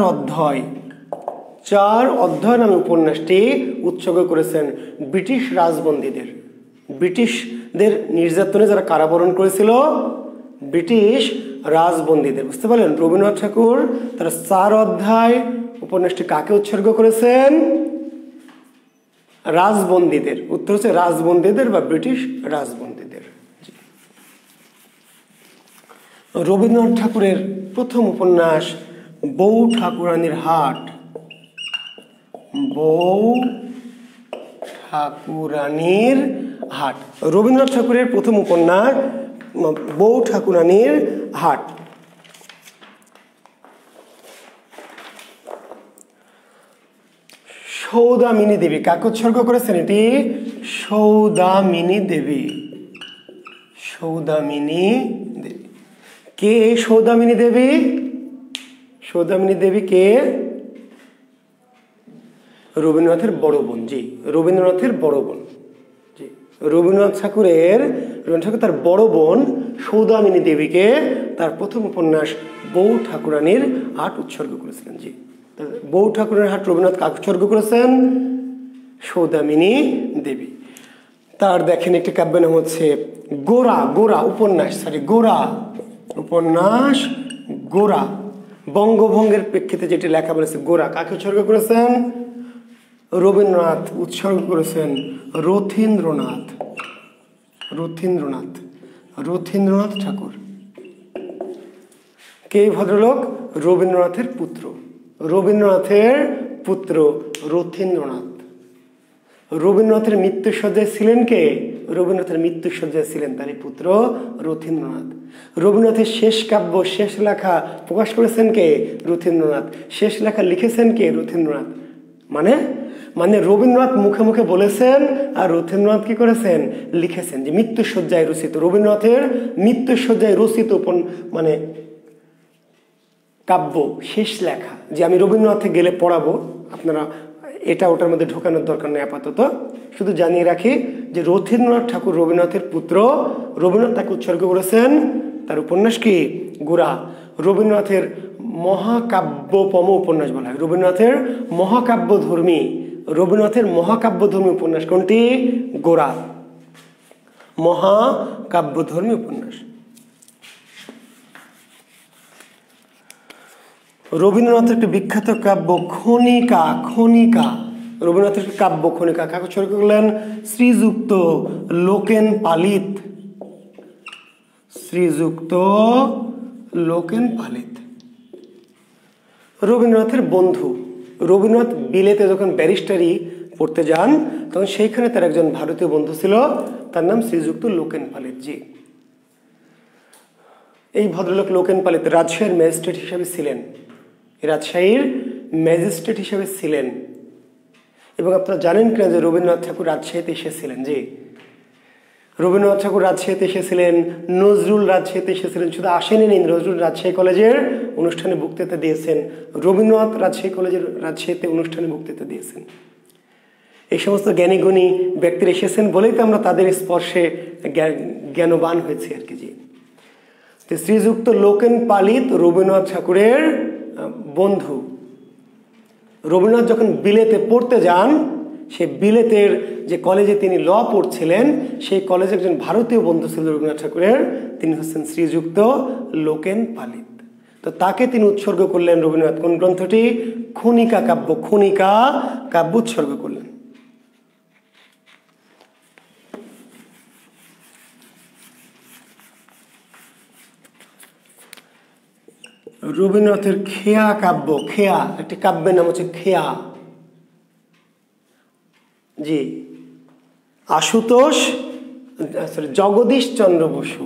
অধ্যায় নামে উপন্যাসটি উৎসর্গ করেছেন ব্রিটিশ রাজবন্দীদের। ব্রিটিশদের নির্যাতনে যারা কারাবরণ করেছিল, ব্রিটিশ রাজবন্দীদের। বুঝতে পারলেন? রবীন্দ্রনাথ ঠাকুর তার 4 অধ্যায় উপন্যাসটি কাকে উৎসর্গ করেছেন? রাজবন্দীদের। উত্তর হচ্ছে রাজবন্দীদের বা ব্রিটিশ রাজবন্দীদের। রবীন্দ্রনাথ ঠাকুরের প্রথম উপন্যাস বউ ঠাকুরানীর হাট। বউ ঠাকুরানীর হাট। রবীন্দ্রনাথ ঠাকুরের প্রথম উপন্যাস বউ ঠাকুরানীর হাট। সৌদামিনী দেবী কাকে উৎসর্গ করেছেন? এটি সৌদামিনী দেবী। সৌদামিনী দেবী কে? সৌদামিনী দেবী, সৌদামিনী দেবী কে? রবীন্দ্রনাথের বড় বোন। জি, রবীন্দ্রনাথের বড় বোন। জি, রবীন্দ্রনাথ ঠাকুর তার বড় বোন সৌদামিনী দেবীকে তার প্রথম উপন্যাস বউ ঠাকুরানীর হাট উৎসর্গ করেছিলেন। জি, বউ ঠাকুরের হাট রবীন্দ্রনাথ কাকে উৎসর্গ করেছেন? সৌদামিনী দেবী। তার দেখেন একটি কাব্য নাম হচ্ছে গোরা। গোরা উপন্যাস, উপন্যাস গোরা। বঙ্গভঙ্গের প্রেক্ষিতে যেটি লেখা বলেছে গোরা, কাকে উৎসর্গ করেছেন? রবীন্দ্রনাথ। উৎসর্গ করেছেন রথীন্দ্রনাথ। রথীন্দ্রনাথ ঠাকুর। কে ভদ্রলোক? রবীন্দ্রনাথের পুত্র। রবীন্দ্রনাথের পুত্র রথীন্দ্রনাথ। রবীন্দ্রনাথের মৃত্যুশয্যায় ছিলেন কে? রবীন্দ্রনাথের মৃত্যুশয্যায় ছিলেন তারই পুত্র রথীন্দ্রনাথ। রবীন্দ্রনাথের শেষ কাব্য, শেষ লেখা প্রকাশ করেছেন কে? রথীন্দ্রনাথ। শেষ লেখা লিখেছেন কে? রথীন্দ্রনাথ। মানে রবীন্দ্রনাথ মুখে মুখে বলেছেন আর রথীন্দ্রনাথ কি করেছেন? লিখেছেন। যে মৃত্যুশয্যায় রচিত, রবীন্দ্রনাথের মৃত্যুশয্যায় রচিত মানে কাব্য, শেষ লেখা, যে আমি রবীন্দ্রনাথে গেলে পড়াবো, আপনারা এটা ওটার মধ্যে ঢোকানোর দরকার নেই আপাতত, শুধু জানিয়ে রাখি যে রথীন্দ্রনাথ ঠাকুর রবীন্দ্রনাথের পুত্র। রবীন্দ্রনাথ তাকে উৎসর্গ করেছেন তার উপন্যাস কি? গোরা। রবীন্দ্রনাথের মহাকাব্যপম উপন্যাস বলা হয়। রবীন্দ্রনাথের মহাকাব্যধর্মী উপন্যাস কোনটি? গোরা। মহাকাব্যধর্মী উপন্যাস। রবীন্দ্রনাথের একটি বিখ্যাত কাব্য খনিকা। রবীন্দ্রনাথের কাব্য খনিকা কাকে উৎসর্গ করলেন? শ্রীযুক্ত লোকেন পালিত। রবীন্দ্রনাথের বন্ধু। রবীন্দ্রনাথ বিলেতে যখন ব্যারিস্টারি পড়তে যান তখন সেইখানে তার একজন ভারতীয় বন্ধু ছিল, তার নাম শ্রীযুক্ত লোকেন পালিত। জি, এই ভদ্রলোক লোকেন পালিত রাজশাহীর ম্যাজিস্ট্রেট হিসেবে ছিলেন। এবং আপনারা জানেন কিনা যে রবীন্দ্রনাথ ঠাকুর রাজশাহীতে এসেছিলেন? জি, রবীন্দ্রনাথ ঠাকুর রাজশাহীতে এসেছিলেন, নজরুল রাজশাহীতে এসেছিলেন। শুধু আসেনি, নজরুল রাজশাহী কলেজের অনুষ্ঠানে বক্তৃতা দিয়েছেন, রবীন্দ্রনাথ রাজশাহীতে অনুষ্ঠানে বক্তৃতা দিয়েছেন। এই সমস্ত জ্ঞানীগুণী ব্যক্তিরা এসেছেন বলেই তো আমরা তাদের স্পর্শে জ্ঞানবান হয়েছি আর কি। জি, শ্রীযুক্ত লোকেন পালিত রবীন্দ্রনাথ ঠাকুরের বন্ধু। রবীন্দ্রনাথ যখন বিলেতে পড়তে যান, সে বিলেতের যে কলেজে তিনি ল পড়ছিলেন সেই কলেজে একজন ভারতীয় বন্ধু ছিল রবীন্দ্রনাথ ঠাকুরের, তিনি হচ্ছেন শ্রীযুক্ত লোকেন পালিত। তো তাকে তিনি উৎসর্গ করলেন রবীন্দ্রনাথ কোন গ্রন্থটি? খনিকা কাব্য উৎসর্গ করলেন। রবীন্দ্রনাথের খেয়া কাব্য। একটি কাব্যের নাম হচ্ছে খেয়া। জি, জগদীশ চন্দ্র বসু।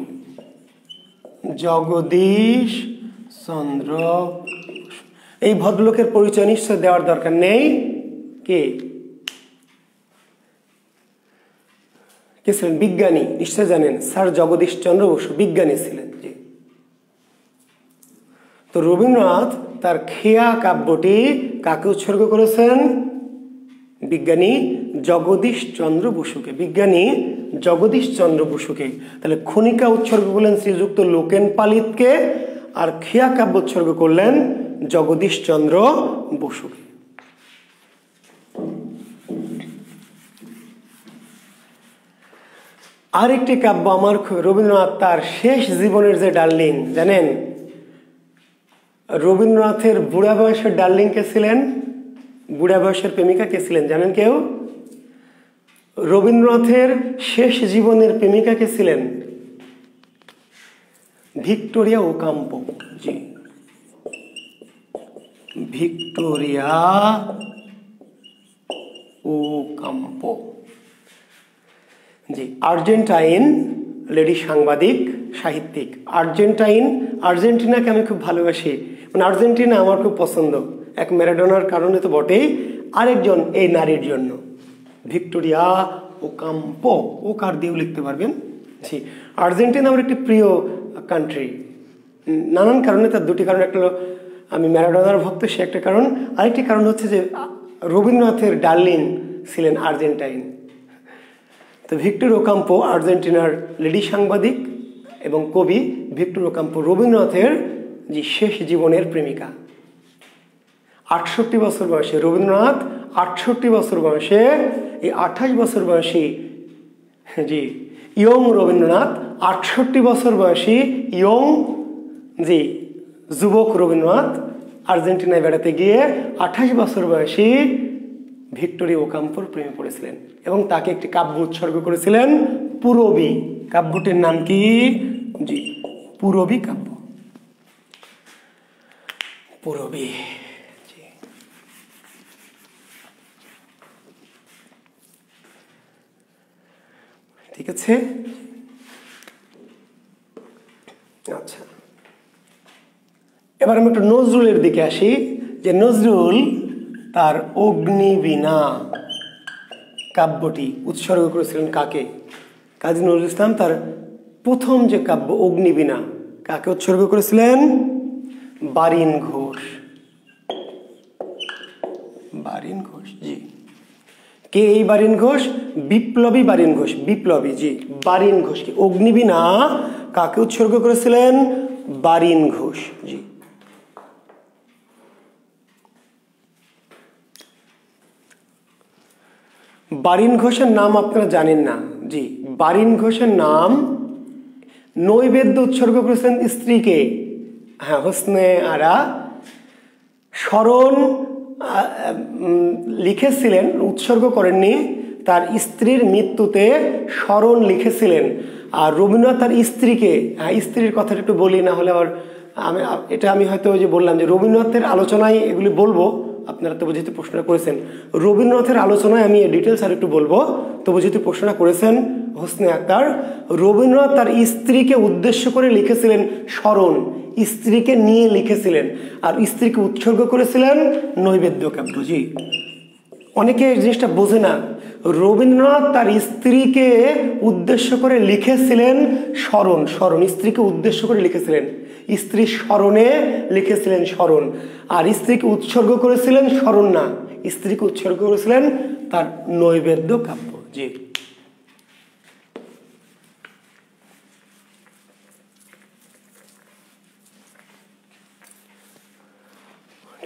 এই ভদ্রলোকের পরিচয় নিশ্চয় দেওয়ার দরকার নেই। কে ছিলেন? বিজ্ঞানী, নিশ্চয় জানেন। স্যার জগদীশ চন্দ্র বসু বিজ্ঞানী ছিলেন। জি, তো রবীন্দ্রনাথ তার খেয়া কাব্যটি কাকে উৎসর্গ করেছেন? বিজ্ঞানী জগদীশ চন্দ্র বসুকে। বিজ্ঞানী জগদীশ চন্দ্র বসুকে। তাহলে খনিকা উৎসর্গ করলেন শ্রীযুক্ত লোকেন পালিতকে, আর খেয়া কাব্য উৎসর্গ করলেন জগদীশ চন্দ্র বসুকে। আরেকটি কাব্য আমার রবীন্দ্রনাথ তার শেষ জীবনের যে ডার্লিং, জানেন রবীন্দ্রনাথের বুড়া বয়সের ডার্লিং কে ছিলেন? বুড়া বয়সের প্রেমিকা কে ছিলেন জানেন কেউ? রবীন্দ্রনাথের শেষ জীবনের প্রেমিকা কে ছিলেন? Victoria Ocampo. জি, ভিক্টোরিয়া ওকাম্পো। জি, আর্জেন্টাইন লেডি সাংবাদিক, সাহিত্যিক। আর্জেন্টিনাকে আমি খুব ভালোবাসি, মানে আর্জেন্টিনা আমার খুব পছন্দ। এক ম্যারাডোনার কারণে তো বটেই, আরেকজন এই নারীর জন্য, ভিক্টোরিয়া ওকাম্পো। ও কার দিয়েও লিখতে পারবেন। জি, আর্জেন্টিনা আমার একটি প্রিয় কান্ট্রি, নানান কারণে। তার দুটি কারণ, একটা হলো আমি ম্যারাডোনার ভক্ত, সে একটা কারণ। আরেকটি কারণ হচ্ছে যে রবীন্দ্রনাথের ডার্লিং ছিলেন আর্জেন্টাইন। তো ভিক্টর ওকাম্পো আর্জেন্টিনার লেডি সাংবাদিক এবং কবি। ভিক্টর ওকাম্পো রবীন্দ্রনাথের যে শেষ জীবনের প্রেমিকা। 68 বছর বয়সে রবীন্দ্রনাথ, 68 বছর বয়সে, এই 28 বছর বয়সী, জি ইয়ং রবীন্দ্রনাথ, 68 বছর বয়সী ইয়ং, জি যুবক রবীন্দ্রনাথ আর্জেন্টিনায় বেড়াতে গিয়ে 28 বছর বয়সী ভিক্টোরিয়া ওকাম্পোর প্রেমে পড়েছিলেন এবং তাকে একটি কাব্য উৎসর্গ করেছিলেন, পূরবী। কাব্যটির নাম কি? জি, পূরবী কাব্য। পূরবী। ঠিক আছে, আচ্ছা এবার আমি একটু নজরুলের দিকে আসি। যে নজরুল তার অগ্নিবীণা কাব্যটি উৎসর্গ করেছিলেন কাকে? কাজী নজরুল ইসলাম তার প্রথম যে কাব্য অগ্নিবীণা কাকে উৎসর্গ করেছিলেন? বারিন ঘোষ। বারিন ঘোষ, জি। কে এই বারিন ঘোষ? বিপ্লবী বারিন ঘোষ। বিপ্লবী, জি বারিন ঘোষ। কি অগ্নিবীণা কাকে উৎসর্গ করেছিলেন? বারিন ঘোষ, জি। বারিন ঘোষের নাম আপনারা জানেন না? জি, বারিন ঘোষের নাম নৈবেদ্য উৎসর্গ করেছেন স্ত্রীকে। হ্যাঁ, হোসনে আরা। স্মরণ লিখেছিলেন, উৎসর্গ করেননি, তার স্ত্রীর মৃত্যুতে স্মরণ লিখেছিলেন। আর রবীন্দ্রনাথ তার স্ত্রীকে, স্ত্রীর কথাটা একটু বলি, না হলে আবার আমি হয়তো ওই যে বললাম যে রবীন্দ্রনাথের আলোচনায় এগুলি বলবো, আপনারা তবু যেহেতু প্রশ্নটা করেছেন রবীন্দ্রনাথের আলোচনায় আমি ডিটেলস আর একটু বলবো, তবু যেহেতু প্রশ্নটা করেছেন হোসনে আক্তার, রবীন্দ্রনাথ তার স্ত্রীকে উদ্দেশ্য করে লিখেছিলেন স্মরণ, স্ত্রীকে নিয়ে লিখেছিলেন, আর স্ত্রীকে উৎসর্গ করেছিলেন নৈবেদ্য কাব্য। জি, অনেকে এই জিনিসটা বোঝে না। রবীন্দ্রনাথ তার স্ত্রীকে উদ্দেশ্য করে লিখেছিলেন স্মরণ, স্মরণ স্ত্রীকে উদ্দেশ্য করে লিখেছিলেন, স্ত্রীর স্মরণে লিখেছিলেন স্মরণ, আর স্ত্রীকে উৎসর্গ করেছিলেন স্মরণ না, স্ত্রীকে উৎসর্গ করেছিলেন তার নৈবেদ্য কাব্য। জি,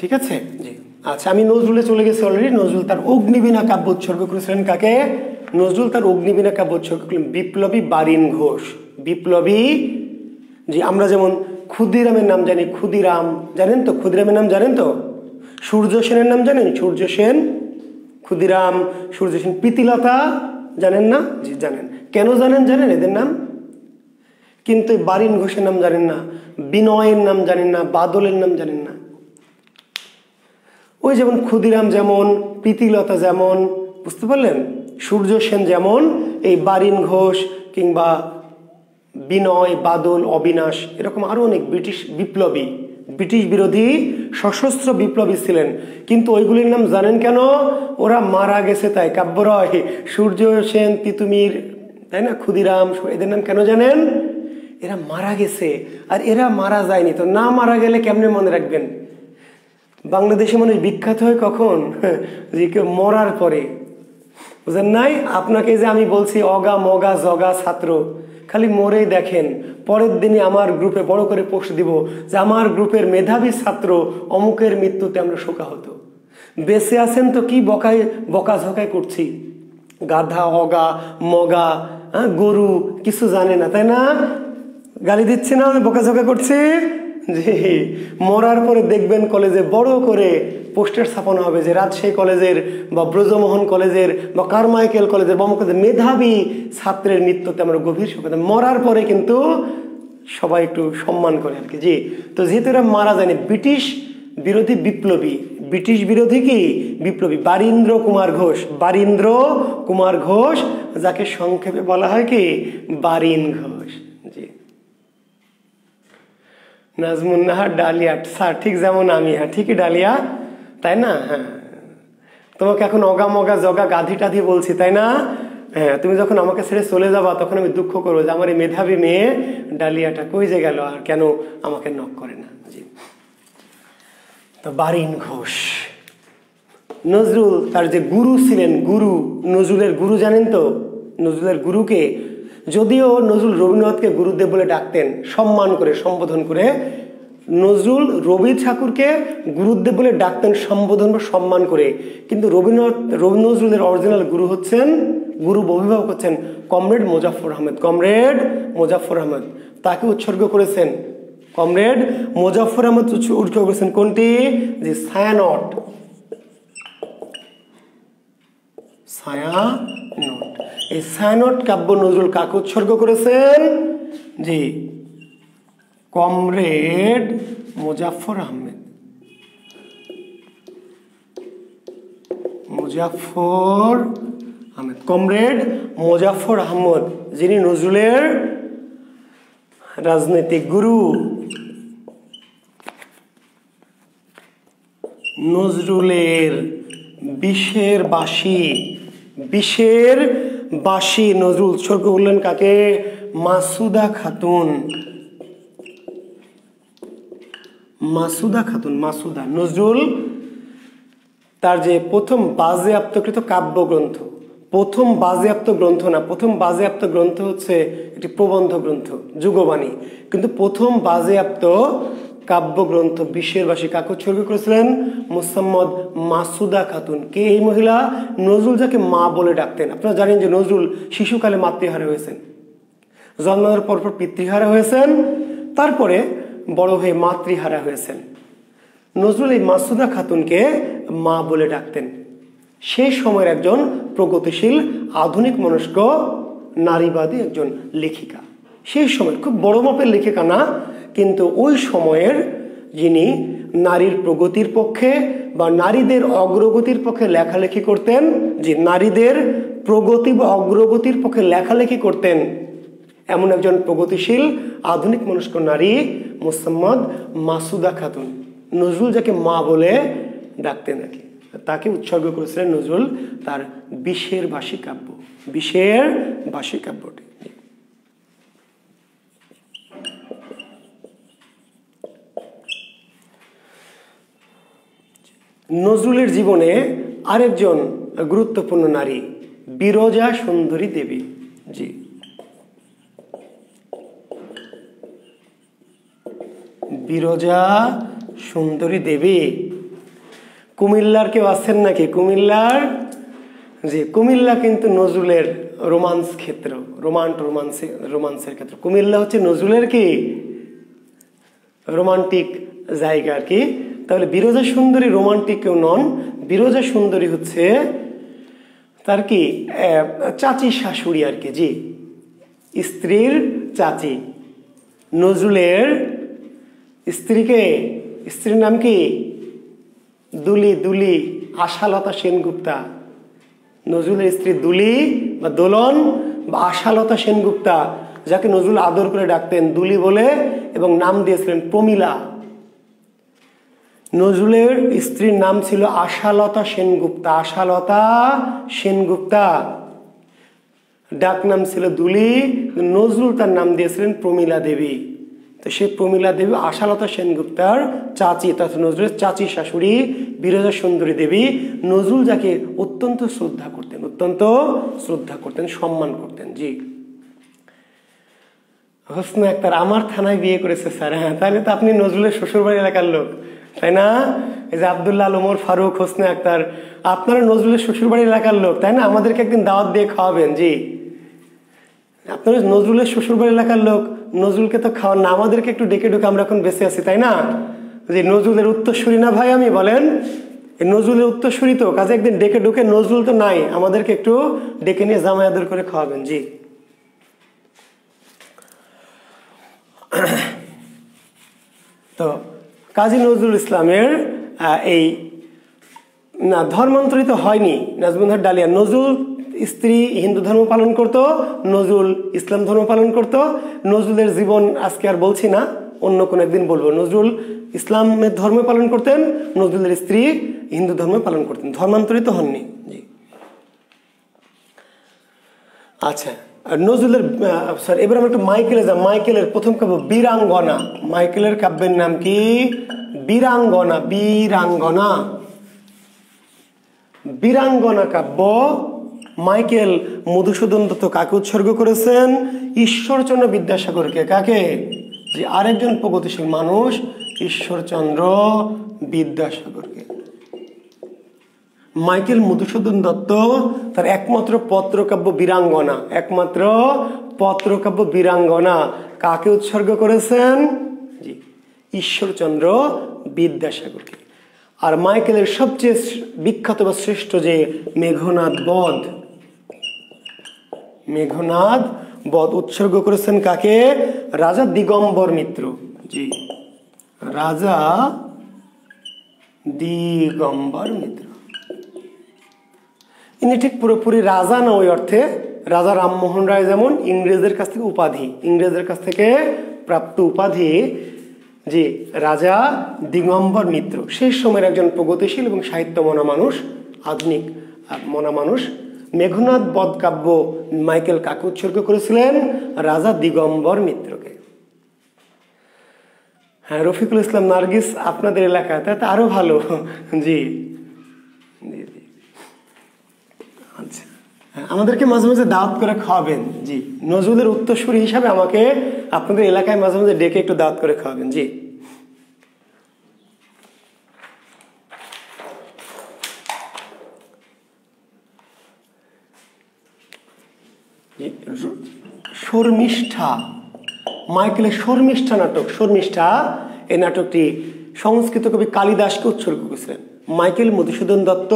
ঠিক আছে। জি, আচ্ছা আমি নজরুলে চলে গেছি অলরেডি। নজরুল তার অগ্নিবীণা কাব্য উৎসর্গ করেছিলেন কাকে? নজরুল তার অগ্নিবীণা কাব্য উৎসর্গ করলেন বিপ্লবী বারিন ঘোষ। বিপ্লবী, জি আমরা যেমন ক্ষুদিরামের নাম জানি, ক্ষুদিরাম জানেন তো? ক্ষুদিরামের নাম জানেন তো? সূর্য সেনের নাম জানেন? সূর্য সেন, ক্ষুদিরাম, সূর্য সেন। প্রীতিলতা জানেন না? জি জানেন। কেন জানেন? জানেন এদের নাম? কিন্তু বারিন ঘোষের নাম জানেন না, বিনয়ের নাম জানেন না, বাদলের নাম জানেন না। ওই যেমন ক্ষুদিরাম যেমন, প্রীতিলতা যেমন, বুঝতে পারলেন? সূর্য সেন যেমন, এই বারিন ঘোষ কিংবা বিনয়, বাদল, অবিনাশ, এরকম আরো অনেক ব্রিটিশ বিপ্লবী, ব্রিটিশ বিরোধী সশস্ত্র বিপ্লবী ছিলেন। কিন্তু ওইগুলির নাম জানেন কেন? ওরা মারা গেছে তাই। কাব্যরয়, সূর্য সেন, তিতুমির, তাই না, ক্ষুদিরাম, এদের নাম কেন জানেন? এরা মারা গেছে, আর এরা মারা যায়নি, তো না মারা গেলে কেমনে মনে রাখবেন? বাংলাদেশে মানুষ বিখ্যাত হয় কখন? যে কেউ মরার পরে। বুঝেন নাই? আপনাকে যে আমি বলছি অগা মগা জগা ছাত্র, খালি মরেই দেখেন, পরের দিনে আমার গ্রুপে বড় করে পোস্ট দিব যে আমার গ্রুপের মেধাবী ছাত্র অমুকের মৃত্যুতে আমরা শোকাহত। বেঁচে আছেন তো কি বকাঝকাই করছি, গাধা অগা মগা গরু কিছু জানে না, তাই না? গালি দিচ্ছে না, বকাঝকা করছি। জি, মরার পরে দেখবেন কলেজে বড় করে পোস্টার ছাপানো হবে যে রাজশাহী কলেজের বা ব্রজমোহন কলেজের বা কারমাইকেল কলেজের বা অমুক মেধাবী ছাত্রের মৃত্যুতে আমরা গভীর শোক। মরার পরে কিন্তু সবাই একটু সম্মান করে আর কি। জি, তো যেহেতু এরা মারা যায়নি, ব্রিটিশ বিরোধী বিপ্লবী, ব্রিটিশ বিরোধী কি বিপ্লবী বারীন্দ্র কুমার ঘোষ, বারীন্দ্র কুমার ঘোষ, যাকে সংক্ষেপে বলা হয় কি বারিন ঘোষ। জি, নাজমুন্নাহার ডালিয়া স্যার, ঠিক যেমন আমি, হ্যাঁ ঠিকই ডালিয়া, তাই না? হ্যাঁ, তোমাকে এখন অগা মগা জগা গাধি টাধি বলছি, তাই না? হ্যাঁ, তুমি যখন আমাকে ছেড়ে চলে যাবা তখন আমি দুঃখ করবো যে আমার এই মেধাবী মেয়ে ডালিয়াটা কই যে গেল, আর কেন আমাকে নক করে না। জি, তো বারিন ঘোষ। নজরুল তার যে গুরু ছিলেন, গুরু, নজরুলের গুরু জানেন তো? নজরুলের গুরুকে, যদিও নজরুল রবীন্দ্রনাথকে গুরুদেব বলে ডাকতেন, সম্মান করে সম্বোধন করে, নজরুল রবি ঠাকুরকে গুরুদেব বলে ডাকতেন সম্বোধন বা সম্মান করে, কিন্তু নজরুলের অরিজিনাল গুরু হচ্ছেন, গুরু অভিভাবক হচ্ছেন কমরেড মোজাফফর আহমেদ। কমরেড মোজাফফর আহমেদ তাকে উৎসর্গ করেছেন, কমরেড মোজাফফর আহমেদ উৎসর্গ করেছেন কোনটি? যে ছায়ানট, ছায়ানট। এই ছায়ানট কাব্য নজরুল কাকে উৎসর্গ করেছেন? জি, কমরেড মোজাফফর আহমেদ। মোজাফফর আহমেদ, কমরেড মোজাফফর আহমদ, যিনি নজরুলের রাজনৈতিক গুরু। নজরুলের বিষের বাঁশি, বিষের বাঁশি নজরুল উৎসর্গ করলেন কাকে? মাসুদা খাতুন। মাসুদা খাতুন, মাসুদা। নজরুল তার যে প্রথম বাজেয়াপ্তকৃত কাব্যগ্রন্থ, প্রথম বাজেয়াপ্ত গ্রন্থ না, প্রথম বাজেয়াপ্ত গ্রন্থ হচ্ছে একটি প্রবন্ধ গ্রন্থ যুগবাণী, কিন্তু প্রথম বাজেয়াপ্ত কাব্যগ্রন্থ বিষের বাঁশি কাকে উৎসর্গ করেছিলেন? মুসাম্মদ মাসুদা খাতুন। কে এই মহিলা? নজরুল যাকে মা বলে ডাকতেন। আপনারা জানেন যে নজরুল শিশুকালে মাতৃহারা হয়েছেন, জন্মের পরপর পিতৃহারা হয়েছেন, তারপরে বড় হয়ে মাতৃহারা হয়েছেন। নজরুল এই মাসুদা খাতুনকে মা বলে ডাকতেন। সেই সময়ের একজন প্রগতিশীল আধুনিক মনস্ক নারীবাদী একজন লেখিকা, সেই সময় খুব বড় মাপের লেখিকা না, কিন্তু ওই সময়ের যিনি নারীর প্রগতির পক্ষে বা নারীদের অগ্রগতির পক্ষে লেখালেখি করতেন, যে নারীদের প্রগতি বা অগ্রগতির পক্ষে লেখালেখি করতেন, এমন একজন প্রগতিশীল আধুনিক মনস্ক নারী মুসাম্মদ মাসুদা খাতুন। নজরুল যাকে মা বলে ডাকতেন আর কি, তাকে উৎসর্গ করেছিলেন নজরুল তার বিষের বাঁশি কাব্য, বিষের বাঁশি কাব্যটি। নজরুলের জীবনে আরেকজন গুরুত্বপূর্ণ নারী বিরজা সুন্দরী দেবী। জি, বিরজা সুন্দরী দেবী। কুমিল্লার কেউ আছেন নাকি? কুমিল্লার? জি, কুমিল্লা কিন্তু নজরুলের রোমান্স ক্ষেত্র, রোমান্সের ক্ষেত্র। কুমিল্লা হচ্ছে নজরুলের কি রোমান্টিক জায়গা আর কি। তাহলে বিরজা সুন্দরী রোমান্টিক কেউ নন, বিরজা সুন্দরী হচ্ছে তার কি চাচি শাশুড়ি আর কি। জি, স্ত্রীর চাচি। নজরুলের স্ত্রীর নাম কি? দুলি, আশালতা সেনগুপ্তা। নজরুলের স্ত্রী দুলি বা দোলন বা আশালতা সেনগুপ্তা, যাকে নজরুল আদর করে ডাকতেন দুলি বলে এবং নাম দিয়েছিলেন প্রমীলা। নজরুলের স্ত্রীর নাম ছিল আশালতা সেনগুপ্তা, আশালতা সেনগুপ্তা। ডাক নাম ছিল দুলি, নজরুল তার নাম দিয়েছিলেন প্রমীলা দেবী। তো সেই প্রমীলা দেবী আশালতা সেনগুপ্তার চাচি, তথা নজরুলের চাচি শাশুড়ি বিরজা সুন্দরী দেবী। নজরুল যাকে অত্যন্ত শ্রদ্ধা করতেন, অত্যন্ত শ্রদ্ধা করতেন, সম্মান করতেন। জি, হোসনে আক্তার আমার থানায় বিয়ে করেছে স্যার। হ্যাঁ, তাহলে তো আপনি নজরুলের শ্বশুরবাড়ি এলাকার লোক, তাই না? এই যে আব্দুল্লাহ আল ওমর ফারুক, হোসনে আক্তার, আপনারা নজরুলের শ্বশুরবাড়ি এলাকার লোক, তাই না? আমাদেরকে একদিন দাওয়াত দিয়ে খাওয়াবেন। জি, আপনারা নজরুলের শ্বশুরবাড়ি এলাকার লোক, নজরুলকে তো খাওয়ান না, আমাদেরকে একটু ডেকে ডুকে, আমরা এখন বেঁচে আছি, তাই না? যে নজরুলের উত্তরসূরি না ভাই আমি, বলেন? এই নজরুলের উত্তরসূরি তো, কাজে একদিন ডেকে ডুকে, নজরুল তো নাই, আমাদেরকে একটু ডেকে নিয়ে জামাই আদর করে খাওয়াবেন। জি, তো কাজী নজরুল ইসলামের এই না ধর্মান্তরিত হয়নি নাজমুল ডালিয়া। নজরুল স্ত্রী হিন্দু ধর্ম পালন করত, নজরুল ইসলাম ধর্ম পালন করত। নজরুলের জীবন আজকে আর বলছি না, অন্য কোনো একদিন বলবো। নজরুল ইসলামের ধর্ম পালন করতেন, নজরুলের স্ত্রী হিন্দু ধর্ম পালন করতেন, ধর্মান্তরিত হননি। জি, আচ্ছা, নজরুলের সরি, এবার আমরা একটু মাইকেলে যাব। মাইকেলের প্রথম কাব্য বীরাঙ্গনা। মাইকেলের কাব্যের নাম কি? বীরাঙ্গনা। বীরাঙ্গনা, বীরাঙ্গনা কাব্য মাইকেল মধুসূদন দত্ত কাকে উৎসর্গ করেছেন? ঈশ্বরচন্দ্র বিদ্যাসাগরকে। কাকে? যে আরেকজন প্রগতিশীল মানুষ, ঈশ্বরচন্দ্র বিদ্যাসাগরকে। মাইকেল মধুসূদন দত্ত তার একমাত্র পত্রকাব্য বীরাঙ্গনা, একমাত্র পত্রকাব্য বীরাঙ্গনা কাকে উৎসর্গ করেছেন? জি, ঈশ্বরচন্দ্র বিদ্যাসাগরকে। আর মাইকেলের সবচেয়ে বিখ্যাত বা শ্রেষ্ঠ যে মেঘনাদ বধ, মেঘনাদ বধ উৎসর্গ করেছেন কাকে? রাজা দিগম্বর মিত্র। জি, রাজা দিগম্বর মিত্র। ইনি ঠিক পুরোপুরি রাজা না ওই অর্থে, রাজা রামমোহন রায় যেমন ইংরেজদের কাছ থেকে উপাধি, ইংরেজদের কাছ থেকে প্রাপ্ত উপাধি, যে রাজা দিগম্বর মিত্র সেই সময়ের একজন প্রগতিশীল এবং সাহিত্য মনা মানুষ, আধুনিক মনা মানুষ। মেঘনাদ বধ কাব্য মাইকেল কাকে উৎসর্গ করেছিলেন? রাজা দিগম্বর মিত্রকে। হ্যাঁ, রফিকুল ইসলাম নার্গিস আপনাদের এলাকায়, তাতে আরো ভালো। জি জি জি, আচ্ছা, আমাদেরকে মাঝে মাঝে দাওয়াত করে খাওয়াবেন। জি, নজরুলের উত্তরসূরি হিসাবে আমাকে আপনাদের এলাকায় মাঝে মাঝে ডেকে একটু দাওয়াত করে খাওয়াবেন। জি, শর্মিষ্ঠা, মাইকেলের শর্মিষ্ঠা নাটক। শর্মিষ্ঠা এই নাটকটি সংস্কৃত কবি কালিদাসকে উৎসর্গ করেছিলেন। মাইকেল মধুসূদন দত্ত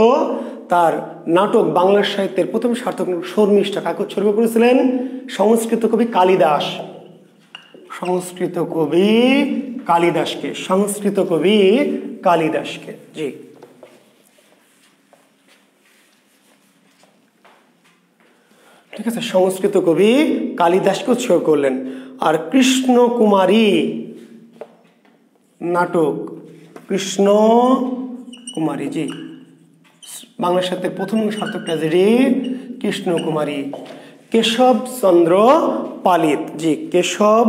তার নাটক বাংলা সাহিত্যের প্রথম সার্থক শর্মিষ্ঠা কাকে উৎসর্গ করেছিলেন? সংস্কৃত কবি কালিদাস। সংস্কৃত কবি কালিদাসকে, সংস্কৃত কবি কালিদাসকে। জি, ঠিক আছে, সংস্কৃত কবি কালিদাসকে উৎসর্গ করলেন। আর কৃষ্ণ কুমারী নাটক, কৃষ্ণ কুমারী, জি, বাংলা সাহিত্যের প্রথম সার্থক ট্র্যাজেডি কৃষ্ণ কুমারী, কেশব চন্দ্র পালিত। জি, কেশব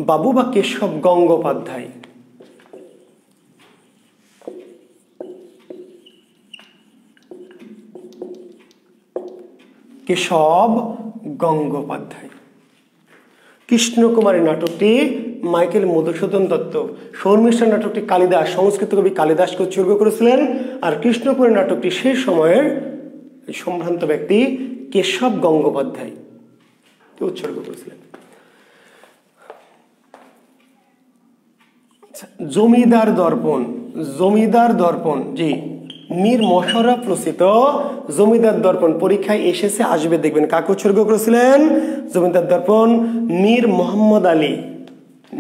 বাবু বা কেশব গঙ্গোপাধ্যায়। কেশব গঙ্গোপাধ্যায়। কৃষ্ণকুমারী নাটকটি মাইকেল মধুসূদন দত্ত, শর্মিষ্ঠা নাটকটি কালিদাস, সংস্কৃত কবি কালিদাসকে উৎসর্গ করেছিলেন। আর কৃষ্ণকুমারী নাটকটি সেই সময়ের সম্ভ্রান্ত ব্যক্তি কেশব গঙ্গোপাধ্যায় উৎসর্গ করেছিলেন। জমিদার দর্পণ, জমিদার দর্পণ, জি, মীর মশাররফ রচিত জমিদার দর্পণ পরীক্ষায় এসেছে, আসবে, দেখবেন। কাকে উৎসর্গ করেছিলেন? জমিদার দর্পণ মীর মোহাম্মদ আলী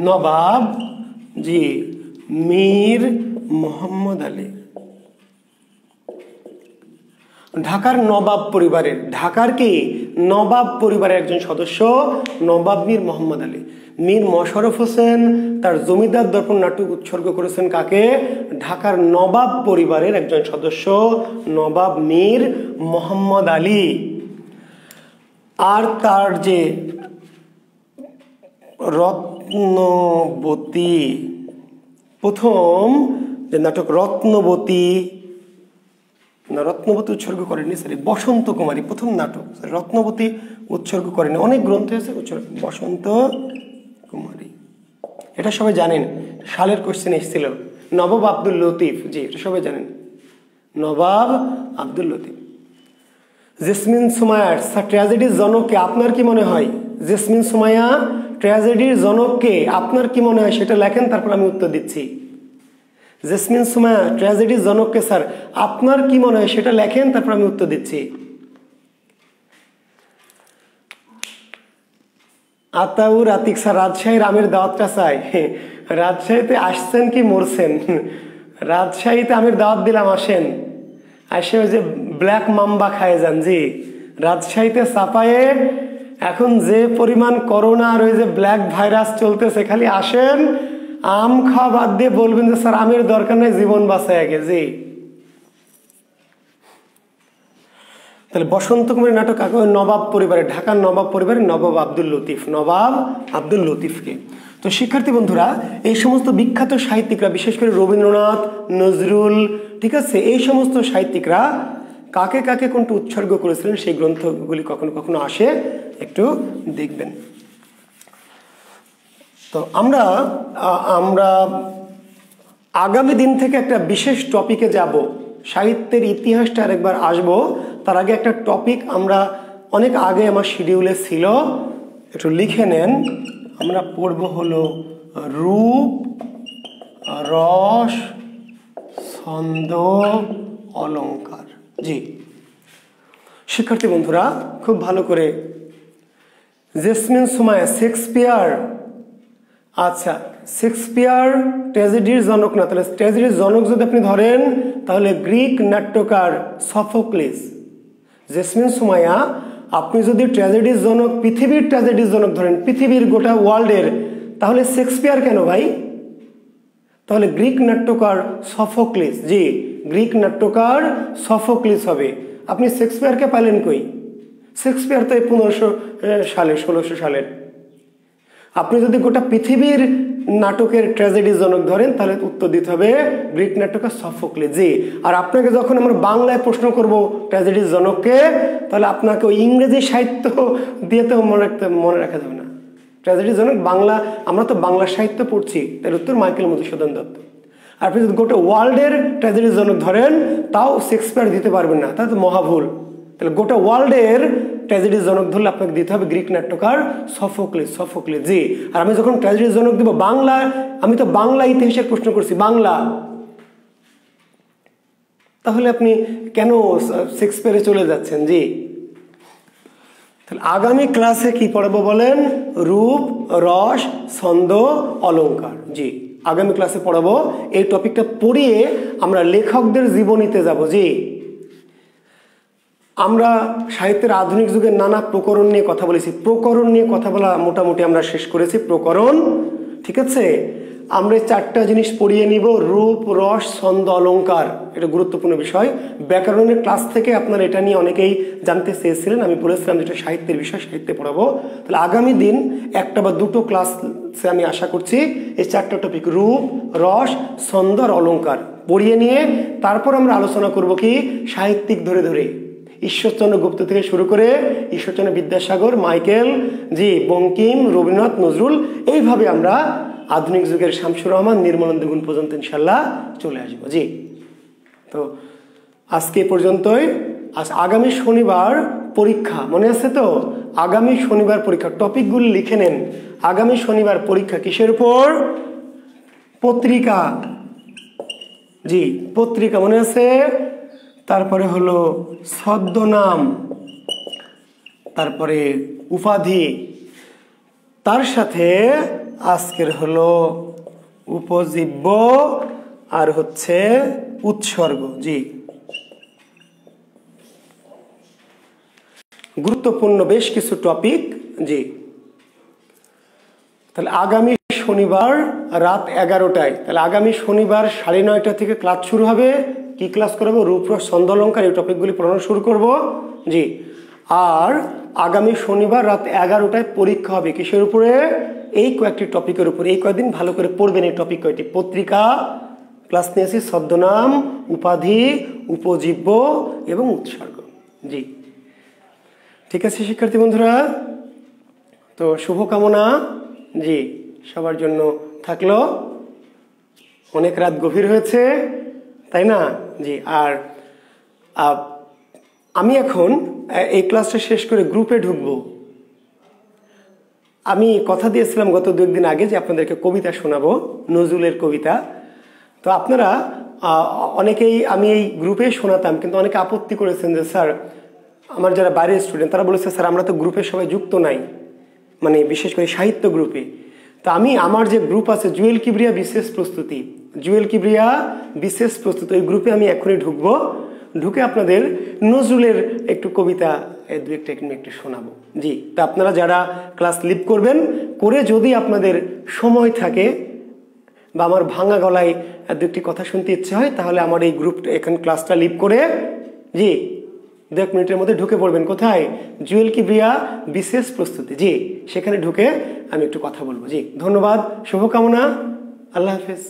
নবাব। জি, মীর মোহাম্মদ আলী, ঢাকার নবাব পরিবারের, ঢাকার কি নবাব পরিবারের একজন সদস্য নবাব মীর মোহাম্মদ আলী। মীর মশাররফ হোসেন তার জমিদার দর্পণ নাটক উৎসর্গ করেছেন কাকে? ঢাকার নবাব পরিবারের একজন সদস্য নবাব মীর মোহাম্মদ আলী। আর তার যে রত্নবতী, প্রথম যে নাটক রত্নবতী, না রত্নবতী উৎসর্গ করেনি, সরি বসন্ত কুমারী প্রথম নাটক, রত্নবতী উৎসর্গ করেনি, অনেক গ্রন্থ আছে উৎসর্গ, বসন্ত কুমারী, এটা সবাই জানেন, সালের কোশ্চেন এসেছিল। নবাব আব্দুল লতিফ, জি এটা সবাই জানেন, নবাব আব্দুল লতিফ। জেসমিন সুমাইয়ার ট্র্যাজেডির জনককে, আপনার কি মনে হয়? জেসমিন সুমাইয়া ট্র্যাজেডির জনককে আপনার কি মনে হয় সেটা লেখেন, তারপর আমি উত্তর দিচ্ছি। জেসমিন সুমাইয়া ট্র্যাজেডির জনককে স্যার আপনার কি মনে হয় সেটা লেখেন, তারপর আমি উত্তর দিচ্ছি। আতাউর আতিক স্যার রাজশাহীর আমের দাওয়াতটা চাই। রাজশাহীতে আসছেন কি মরছেন? রাজশাহীতে আমের দাওয়াত দিলাম, আসেন, আসে ওই যে ব্ল্যাক মাম্বা খায় যান। জি রাজশাহীতে চাপায়ে এখন যে পরিমাণ করোনা আর ওই যে ব্ল্যাক ভাইরাস চলতেছে, খালি আসেন, আম খাওয়া বাদ দিয়ে বলবেন যে স্যার আমের দরকার নেই, জীবন বাঁচায় আগে। জি তাহলে বসন্ত কুমারী নাটক কাকে? নবাব পরিবারের, ঢাকার নবাব পরিবারের নবাব আব্দুল লতিফ, নবাব আব্দুল লতিফকে। তো শিক্ষার্থী বন্ধুরা, এই সমস্ত বিখ্যাত সাহিত্যিকরা, বিশেষ করে রবীন্দ্রনাথ, নজরুল, ঠিক আছে, এই সমস্ত সাহিত্যিকরা কাকে কাকে কোনটা উৎসর্গ করেছিলেন সেই গ্রন্থগুলি কখনো কখনো আসে, একটু দেখবেন। তো আমরা আগামী দিন থেকে একটা বিশেষ টপিকে যাব, সাহিত্যের ইতিহাসটা আরেকবার আসবো। তার আগে একটা টপিক আমরা অনেক আগে আমার শিডিউলে ছিল, একটু লিখে নেন। আমরা পড়ব হলো রূপ, রস, ছন্দ, অলংকার। জি শিক্ষার্থী বন্ধুরা খুব ভালো করে, জেসমিন সুমাইয়া শেক্সপিয়ার, আচ্ছা শেক্সপিয়ার ট্র্যাজেডির জনক না, তাহলে ট্র্যাজেডির জনক যদি আপনি ধরেন তাহলে গ্রিক নাট্যকার সফোক্লিস। জেসমিন সুমাইয়া আপনি যদি ট্র্যাজেডির জনক, পৃথিবীর ট্র্যাজেডির জনক ধরেন, পৃথিবীর গোটা ওয়ার্ল্ডের, তাহলে শেক্সপিয়ার কেন ভাই? তাহলে গ্রিক নাট্যকার সফোক্লিস। জি গ্রিক নাট্যকার সফোক্লিস হবে। আপনি শেক্সপিয়ারকে পাইলেন কই? শেক্সপিয়ার তো এই 1500 সালে, 1600 সালের। আপনি যদি গোটা পৃথিবীর নাটকের ট্র্যাজেডি জনক ধরেন তাহলে উত্তর দিতে হবে গ্রিক নাট্যকার সফোক্লিস। জি আর আপনাকে যখন আমরা বাংলায় প্রশ্ন করব ট্র্যাজেডির জনককে, তাহলে আপনাকে ওই ইংরেজি সাহিত্য দিয়ে তো মনে রাখা যাবে না। ট্র্যাজেডির জনক বাংলা, আমরা তো বাংলা সাহিত্য পড়ছি, তার উত্তর মাইকেল মধুসূদন দত্ত। আর আপনি যদি গোটা ওয়ার্ল্ডের ট্র্যাজেডির জনক ধরেন তাও শেক্সপিয়ার দিতে পারবেন না, তাহলে তো মহাভুল। তাহলে গোটা ওয়ার্ল্ডের ট্র্যাজেডির জনক ধরলে আপনাকে দিতে হবে গ্রিক নাট্যকার সফোক্লিস। সফোক্লিস জি। আর আমি যখন ট্র্যাজেডির জনক দিব বাংলা, আমি তো বাংলা ইতিহাসের প্রশ্ন করছি, বাংলা, তাহলে আপনি কেন শেক্সপিয়ারে চলে যাচ্ছেন? জি তাহলে আগামী ক্লাসে কি পড়াবো বলেন? রূপ, রস, ছন্দ, অলংকার। জি আগামী ক্লাসে পড়াবো। এই টপিকটা পড়িয়ে আমরা লেখকদের জীবনীতে যাব। জি আমরা সাহিত্যের আধুনিক যুগের নানা প্রকরণ নিয়ে কথা বলেছি, প্রকরণ নিয়ে কথা বলা মোটামুটি আমরা শেষ করেছি, প্রকরণ, ঠিক আছে। আমরা 4টা জিনিস পড়িয়ে নিব, রূপ, রস, ছন্দ, অলংকার। এটা গুরুত্বপূর্ণ বিষয়। ব্যাকরণের ক্লাস থেকে আপনারা এটা নিয়ে অনেকেই জানতে চেয়েছিলেন, আমি বলেছিলাম যেটা সাহিত্যের বিষয়, সাহিত্যে পড়াবো। তাহলে আগামী দিন 1 বা 2টো ক্লাসে আমি আশা করছি এই 4টা টপিক রূপ, রস, ছন্দ আর অলংকার পড়িয়ে নিয়ে তারপর আমরা আলোচনা করব কি সাহিত্যিক ধরে ধরে, ঈশ্বরচন্দ্র গুপ্ত থেকে শুরু করে ঈশ্বরচন্দ্র বিদ্যাসাগর, মাইকেল, জি বঙ্কিম, রবীন্দ্রনাথ, নজরুল, এইভাবে আমরা আধুনিক যুগের শামসুর রহমান, নির্মলেন্দু গুণ পর্যন্ত ইনশাল্লাহ চলে আসবো। জি তো আজকে পর্যন্তই। আগামী শনিবার পরীক্ষা, মনে আছে তো? আগামী শনিবার পরীক্ষা, টপিকগুলি লিখে নেন। আগামী শনিবার পরীক্ষা কিসের উপর? পত্রিকা। জি পত্রিকা মনে আছে। তারপরে হলো ছদ্মনাম, তারপরে উপাধি, তার সাথে আজকের হলো উপজীব্য আর হচ্ছে উৎসর্গ। জি গুরুত্বপূর্ণ বেশ কিছু টপিক। জি তাহলে আগামী শনিবার রাত 11টায়, তাহলে আগামী শনিবার 9:30 থেকে ক্লাস শুরু হবে। কি ক্লাস করবো? রূপ, রস, ছন্দ, অলংকার, এই টপিকগুলি পড়ানো শুরু করব। জি আর আগামী শনিবার রাত 11টায় পরীক্ষা হবে কিসের উপরে? এই কয়েকটি টপিকের উপরে। এই কয়েকদিন ভালো করে পড়বেন এই টপিক কয়টি। পত্রিকা ক্লাস নিয়েছি, ছদ্মনাম, উপাধি, উপজীব্য এবং উৎসর্গ। জি ঠিক আছে শিক্ষার্থী বন্ধুরা, তো শুভকামনা জি সবার জন্য থাকলো। অনেক রাত গভীর হয়েছে তাই না? জি আর আমি এখন এই ক্লাসটা শেষ করে গ্রুপে ঢুকবো। আমি কথা দিয়েছিলাম গত 2 দিন আগে যে আপনাদেরকে কবিতা শোনাবো, নজরুলের কবিতা। তো আপনারা অনেকেই, আমি এই গ্রুপে শোনাতাম, কিন্তু অনেকে আপত্তি করেছেন যে স্যার, আমার যারা বাইরের স্টুডেন্ট তারা বলেছে স্যার আমরা তো গ্রুপে সবাই যুক্ত নাই, মানে বিশেষ করে সাহিত্য গ্রুপে। তো আমি আমার যে গ্রুপ আছে জুয়েল কিবরিয়া বিশেষ প্রস্তুতি, জুয়েল কিবরিয়া বিশেষ প্রস্তুতি, ওই গ্রুপে আমি এখনই ঢুকবো। ঢুকে আপনাদের নজরুলের একটু কবিতা 2-1টা একটু শোনাবো। জি তা আপনারা যারা ক্লাস লিভ করবেন, করে যদি আপনাদের সময় থাকে বা আমার ভাঙা গলায় 2-1টি কথা শুনতে ইচ্ছে হয়, তাহলে আমার এই গ্রুপটা এখন ক্লাসটা লিভ করে জি 2-1 মিনিটের মধ্যে ঢুকে পড়বেন। কোথায়? জুয়েল কিবরিয়া বিশেষ প্রস্তুতি। জি সেখানে ঢুকে আমি একটু কথা বলবো। জি ধন্যবাদ, শুভকামনা, আল্লাহ হাফেজ।